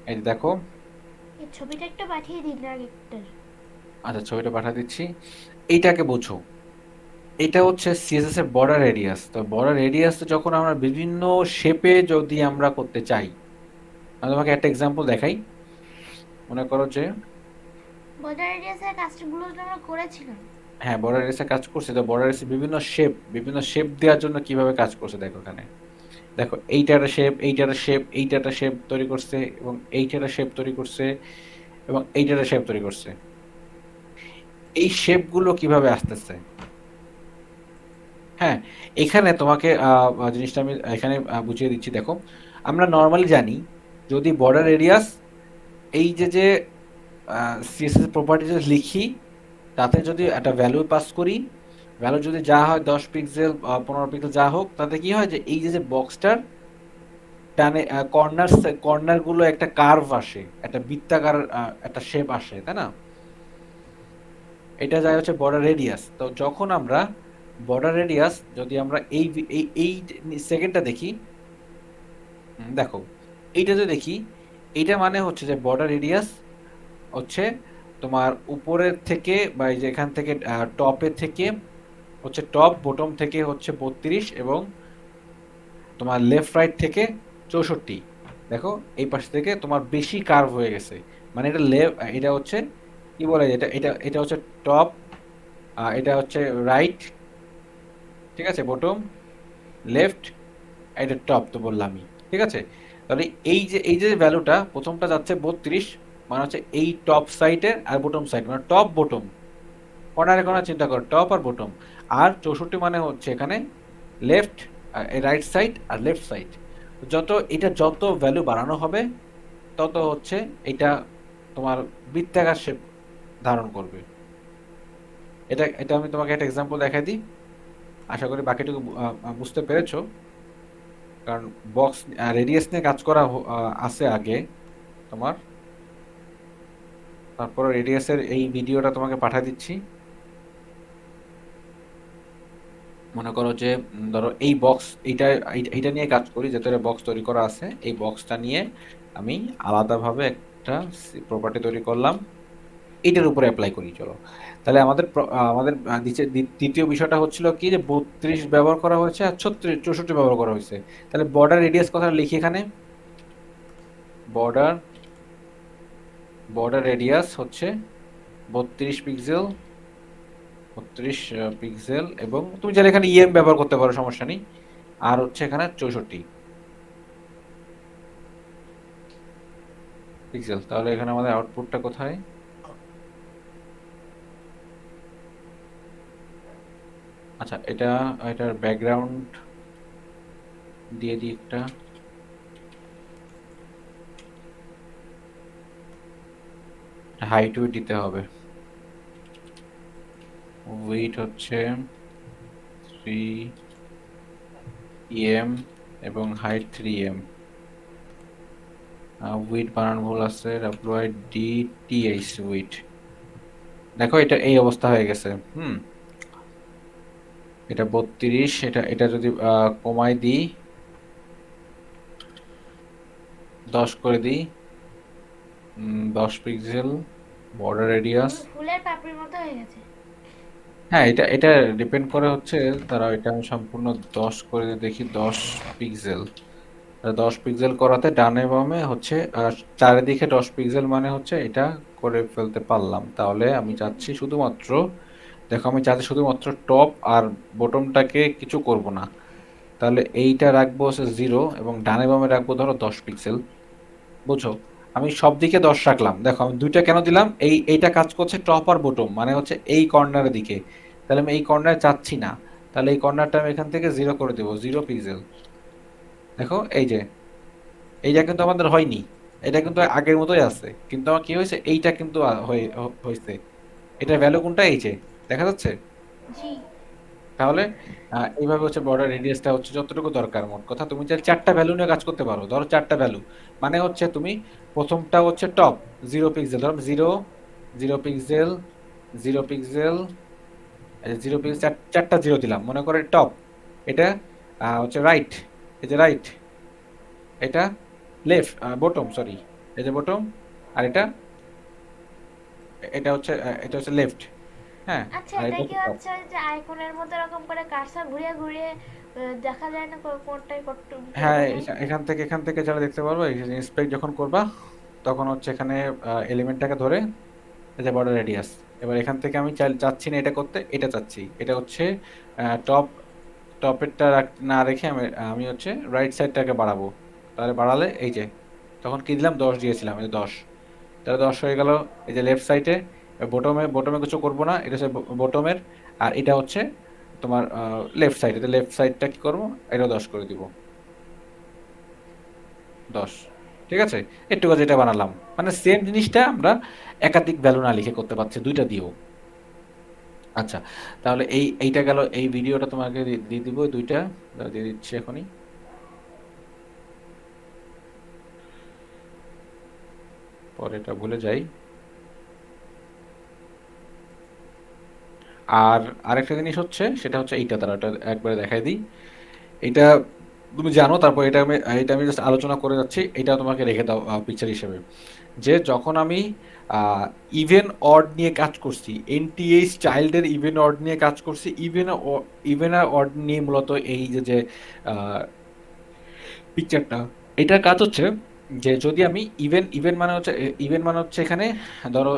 এই যে দেখো। এই ছবিটা একটা পাঠিয়ে দিন আগেরটার। আচ্ছা, ছবিটা পাঠা দিচ্ছি, এইটাকে বোঝো। এটা হচ্ছে সিএসএস এর বর্ডার রেডিয়াস। তো বর্ডার রেডিয়াস যখন আমরা বিভিন্ন শেপে যদি আমরা করতে চাই, আমি তোমাকে একটা এক্সাম্পল দেখাই। মনে করো যে বর্ডার রেডিয়াসের কাজগুলো তো আমরা করেছিলাম। হ্যাঁ, বর্ডার রেডিয়াসে কাজ করছে। তো বর্ডার রেডিয়াসে বিভিন্ন শেপ দেওয়ার জন্য কিভাবে কাজ করছে দেখো এখানে। দেখো এইটার শেপ, এইটার শেপ, এইটার শেপ তৈরি করছে, এবং এইটার শেপ তৈরি করছে, এবং এইটার শেপ তৈরি করছে। এই শেপগুলো কিভাবে আসতেছে? হ্যাঁ, এখানে তোমাকে জিনিসটা আমি এখানে বুঝিয়ে দিচ্ছি। দেখো, আমরা নর্মালি জানি যদি বর্ডার রেডিয়াস এই যে সিএসএস প্রপার্টিজ লিখি, তাতে যদি একটা ভ্যালু পাস করি, ভ্যালু যদি যা হয় 10 পিক্সেল 15 পিক্সেল যা হোক, তাতে কি হয় যে এই যে বক্সটার ডানে কর্নার গুলো একটা কার্ভ আসে, একটা বৃত্তাকার একটা শেপ আসে, তাই না? এটা যায় হচ্ছে বর্ডার রেডিয়াস। তো যখন আমরা বর্ডার রেডিয়াস যদি আমরা এই সেকেন্ডটা দেখি, দেখো এইটা যদি দেখি, এইটা মানে হচ্ছে যে বর্ডার রেডিয়াস হচ্ছে তোমার উপরের থেকে বা এই যে এখান থেকে টপের থেকে হচ্ছে টপ, বটম থেকে হচ্ছে 32, এবং তোমার লেফট রাইট থেকে 64। দেখো এই পাশ থেকে তোমার বেশি কার্ভ হয়ে গেছে, মানে এটা হচ্ছে কি বলে, এটা এটা এটা হচ্ছে টপ, এটা হচ্ছে রাইট, ঠিক আছে, বটম, লেফট, এটা টপ তো বললামই, ঠিক আছে। তাহলে এই যে ভ্যালুটা প্রথমটা যাচ্ছে 32, মানে হচ্ছে এই টপ সাইডের আর বটম সাইড, মানে টপ বটম, কর্নারে কর্নার চিন্তা করো, টপ আর বটম। আর 64 মানে হচ্ছে এখানে লেফট, রাইট সাইড আর লেফট সাইড। যত ভ্যালু বাড়ানো হবে, তত হচ্ছে এটা তোমার বৃত্তাকার শেপ ধারণ করবে। এটা এটা আমি তোমাকে একটা এক্সাম্পল দেখাই দিই, আশা করি বাকিটুকু বুঝতে পেরেছো। কারণ বক্স রেডিয়াস নিয়ে কাজ করা আছে আগে তোমার, তারপর রেডিয়াসের এই ভিডিওটা তোমাকে পাঠিয়ে দিচ্ছি। মনে করো যে ধরো এই বক্স, এইটা নিয়ে কাজ করি, যেটা বক্স তৈরি করা আছে, এই বক্সটা নিয়ে আমি আলাদাভাবে একটা প্রপার্টি তৈরি করলাম, এটার উপরে অ্যাপ্লাই করি। চলো, তাহলে আমাদের দ্বিতীয় বিষয়টা হচ্ছিল কি, যে 32 ব্যবহার করা হয়েছে আর 64 ব্যবহার করা হয়েছে। তাহলে বর্ডার রেডিয়াস কথা লিখি এখানে। বর্ডার বর্ডার রেডিয়াস হচ্ছে 32 পিক্সেল, 32 পিক্সেল, এবং তুমি চাইলে এখানে ব্যবহার করতে পারো, সমস্যা নেই। আর হচ্ছে এখানে 64 পিক্সেল। তাহলে এখানে আমাদের আউটপুটটা কোথায়? আচ্ছা, এটার ব্যাকগ্রাউন্ড দিয়ে দিই একটা, হাইট উইড দিতে হবে। উইড হচ্ছে 3 em এবং হাইট 3 em। উইড বানান ভুল আছে, WIDTH উইড। দেখো এটা এই অবস্থা হয়ে গেছে। এটা 32, এটা এটা যদি কমাই দিই, 10 করে দিই, 10 পিক্সেল বর্ডার রেডিয়াস। পুরো ফুলের পাপড়ির মতো হয়ে গেছে। হ্যাঁ, এটা এটা ডিপেন্ড করে হচ্ছে, তারা এটা আমি সম্পূর্ণ 10 করে দিয়ে দেখি, 10 পিক্সেল। 10 পিক্সেল করাতে ডানে বামে হচ্ছে চারিদিকে 10 পিক্সেল, মানে হচ্ছে এটা করে ফেলতে পারলাম। তাহলে আমি চাচ্ছি শুধুমাত্র, দেখো আমি চাচ্ছি শুধুমাত্র টপ আর বটমটাকে কিছু করব না। তাহলে এইটা রাখবো হচ্ছে 0, এবং ডানে বামে রাখবো ধরো 10 পিক্সেল। বুঝো, আমি সব দিকে 10 রাখলাম। দেখো আমি দুইটা কেন দিলাম, এইটা কাজ করছে টপ আর বটম, মানে হচ্ছে এই কর্নারের দিকে। তাহলে আমি এই কর্নারে চাচ্ছি না, তাহলে এই কর্নারটা আমি এখান থেকে 0 করে দেবো, 0 পিক্সেল। দেখো এইটা কিন্তু আমাদের হয়নি, এটা কিন্তু আগের মতোই আছে, কিন্তু আমার কি হয়েছে, এইটা কিন্তু হয়েছে। এটার ভ্যালু কোনটা, এই যে দেখা যাচ্ছে। জি। তাহলে এইভাবে হচ্ছে বর্ডার রেডিয়াসটা হচ্ছে যতটুকু দরকার। মোট কথা তুমি চাইলে 4টা ভ্যালু নিয়ে কাজ করতে পারো, ধরো 4টা ভ্যালু, মানে হচ্ছে তুমি প্রথমটা হচ্ছে টপ 0 পিক্সেল, ধরো 0 0 পিক্সেল, 0 পিক্সেল, 0 পিক্সেল, চারটা জিরো দিলাম, মনে করে টপ। এটা হচ্ছে রাইট, এই যে রাইট, এটা লেফট, বটম, সরি, এই যে বটম, আর এটা এটা হচ্ছে লেফট। হ্যাঁ, আচ্ছা, আর এটা এটা কি হচ্ছে টপ। হচ্ছে ওই যে আইফোনের মতো এরকম করে কার্সার ঘুরিয়ে ঘুরিয়ে দেখা যায় না কোনটাই হ্যাঁ, কোনটা নাই? এখান থেকে যারা দেখতে পারবো, এই যে ইন্সপেক্ট যখন করবা তখন হচ্ছে এখানে এলিমেন্টটাকে ধরে এই যে বর্ডার রেডিয়াস, এবার এখান থেকে আমি চাচ্ছি না এটা করতে, এটা চাচ্ছি, এটা হচ্ছে টপ, টপেরটা না রেখে আমি আমি হচ্ছে রাইট সাইডটাকে বাড়াবো। তাহলে বাড়ালে এই যে তখন কি দিলাম, 10 দিয়েছিলাম, এই যে 10, তাহলে 10 হয়ে গেল। এই যে লেফট সাইডে বটমে, বটমে কিছু করবো না, এটা হচ্ছে বটমের, আর এটা হচ্ছে তোমার লেফট সাইড, এটা লেফট সাইডটা কি করবো, এটা 10 করে দিব, 10। ঠিক আছে, একটু কাজ এটা বানালাম, মানে সেম জিনিসটা আমরা একাধিক ভ্যালু না লিখে করতে পারছি দুইটা দিয়েও। আচ্ছা, তাহলে এইটা গেল, এই ভিডিওটা তোমাকে দিয়ে দিব দুইটা, দিয়ে দিচ্ছি এখনই, পরে এটা ভুলে যাই। আর আরেকটা জিনিস হচ্ছে, সেটা হচ্ছে এইটা, তারা এটা একবারে দেখাই দিই। এটা তুমি জানো, তারপর এটা আমি জাস্ট আলোচনা করে যাচ্ছি, এটা তোমাকে রেখে দাও পিকচার হিসেবে। যে যখন আমি ইভেন অড নিয়ে কাজ করছি, এনটিএইচ চাইল্ডের ইভেন অড নিয়ে কাজ করছি, ইভেন আর অড নিয়ে মূলত এই যে যে পিকচারটা, এটার কাজ হচ্ছে যে যদি আমি ইভেন ইভেন মানে হচ্ছে, ইভেন মানে হচ্ছে এখানে ধরো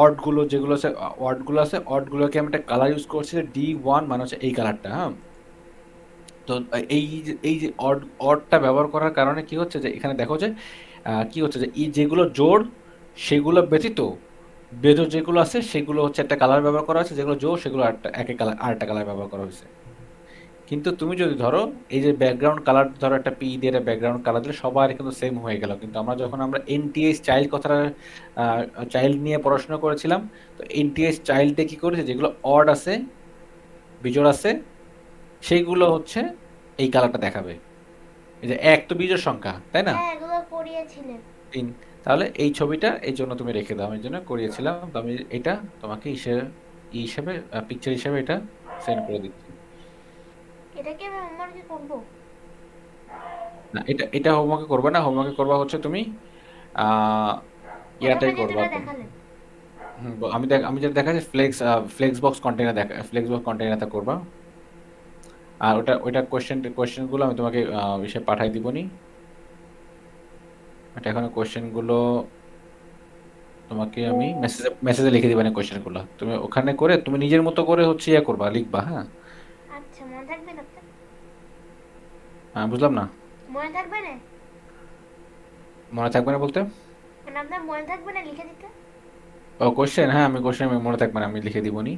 অড গুলো যেগুলো আছে, অড গুলো আছে, অড গুলোকে আমি একটা কালার ইউজ করছি, D1 মানে হচ্ছে এই কালারটা, হ্যাঁ। তো এই যে অডটা ব্যবহার করার কারণে কি হচ্ছে, যে এখানে দেখো যে কি হচ্ছে, যে এই যেগুলো জোড় সেগুলো ব্যতীত বেজোড় যেগুলো আছে সেগুলো হচ্ছে একটা কালার ব্যবহার করা হয়েছে, যেগুলো জোড় সেগুলো আরেকটা একই কালার, আরেকটা কালার ব্যবহার করা হয়েছে। কিন্তু তুমি যদি ধরো এই যে ব্যাকগ্রাউন্ড কালার, ধরো একটা পি দিয়ে ব্যাকগ্রাউন্ড কালার দিলে সবার কিন্তু সেম হয়ে গেল, কিন্তু আমরা এনটিএস চাইল্ড কথাটা চাইল্ড নিয়ে পড়াশোনা করেছিলাম, তো এনটিএস চাইল্ডে কি করেছে, যেগুলো অড আছে, বিজোড় আছে, সেইগুলো হচ্ছে এই কালারটা দেখাবে। এই যে এক তো বিজোড় সংখ্যা, তাই না, হ্যাঁ, এগুলো পড়িয়েছিলেন। 3। তাহলে এই ছবিটা এই জন্য তুমি রেখে দাও, আমি এই জন্য করিয়েছিলাম, তো আমি এটা তোমাকে হিসেবে পিকচার হিসেবে এটা সেন্ড করে দিচ্ছি। এটা কি আমি হোমওয়ার্কে করবো? না, এটা এটা হোমওয়ার্কে করবে না, হোমওয়ার্কে করবা হচ্ছে তুমি আহ প্রথমে ইয়াটাই করবা যেটা তুমি। দেখালেন। আমি যেটা দেখাচ্ছি flex box container, flex box কন্টেইনারটা করবা। আর ওটা কোয়েশ্চেন গুলো আমি তোমাকে বিষয়ে পাঠাই দিবনি। এটা এখন কোয়েশ্চেন গুলো তোমাকে আমি মেসেজে মেসেজে লিখে দিবানি, কোয়েশ্চেন গুলো তুমি ওখানে করে তুমি নিজের মতো করে হচ্ছে ইয়া করবা, লিখবা, হ্যাঁ। আচ্ছা, মনে থাকবে না আপনার? বুঝলাম না। মনে থাকবে না? মনে থাকবে না বলতে? মানে আপনার মনে থাকবে না লিখে দিতে? ও কোশ্চেন, হ্যাঁ, আমি কোশ্চেন মনে থাকবে না, আমি লিখে দিবনি।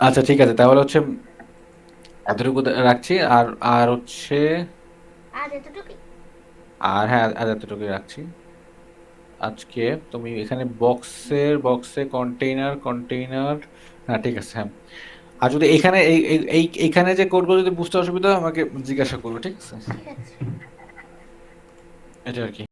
আচ্ছা ঠিক আছে, তাহলে হচ্ছে এতটুকু রাখছি। আর আর হচ্ছে আজ এতটুকুই? আর হ্যাঁ, আর এতটুকুই রাখছি আজকে। তুমি এখানে বক্সে কন্টেইনার, হ্যাঁ ঠিক আছে, হ্যাঁ। আর যদি এখানে এইখানে যে কোডগুলো যদি বুঝতে অসুবিধা হয় আমাকে জিজ্ঞাসা করবে, ঠিক আছে। ঠিক আছে। এটা আর কি।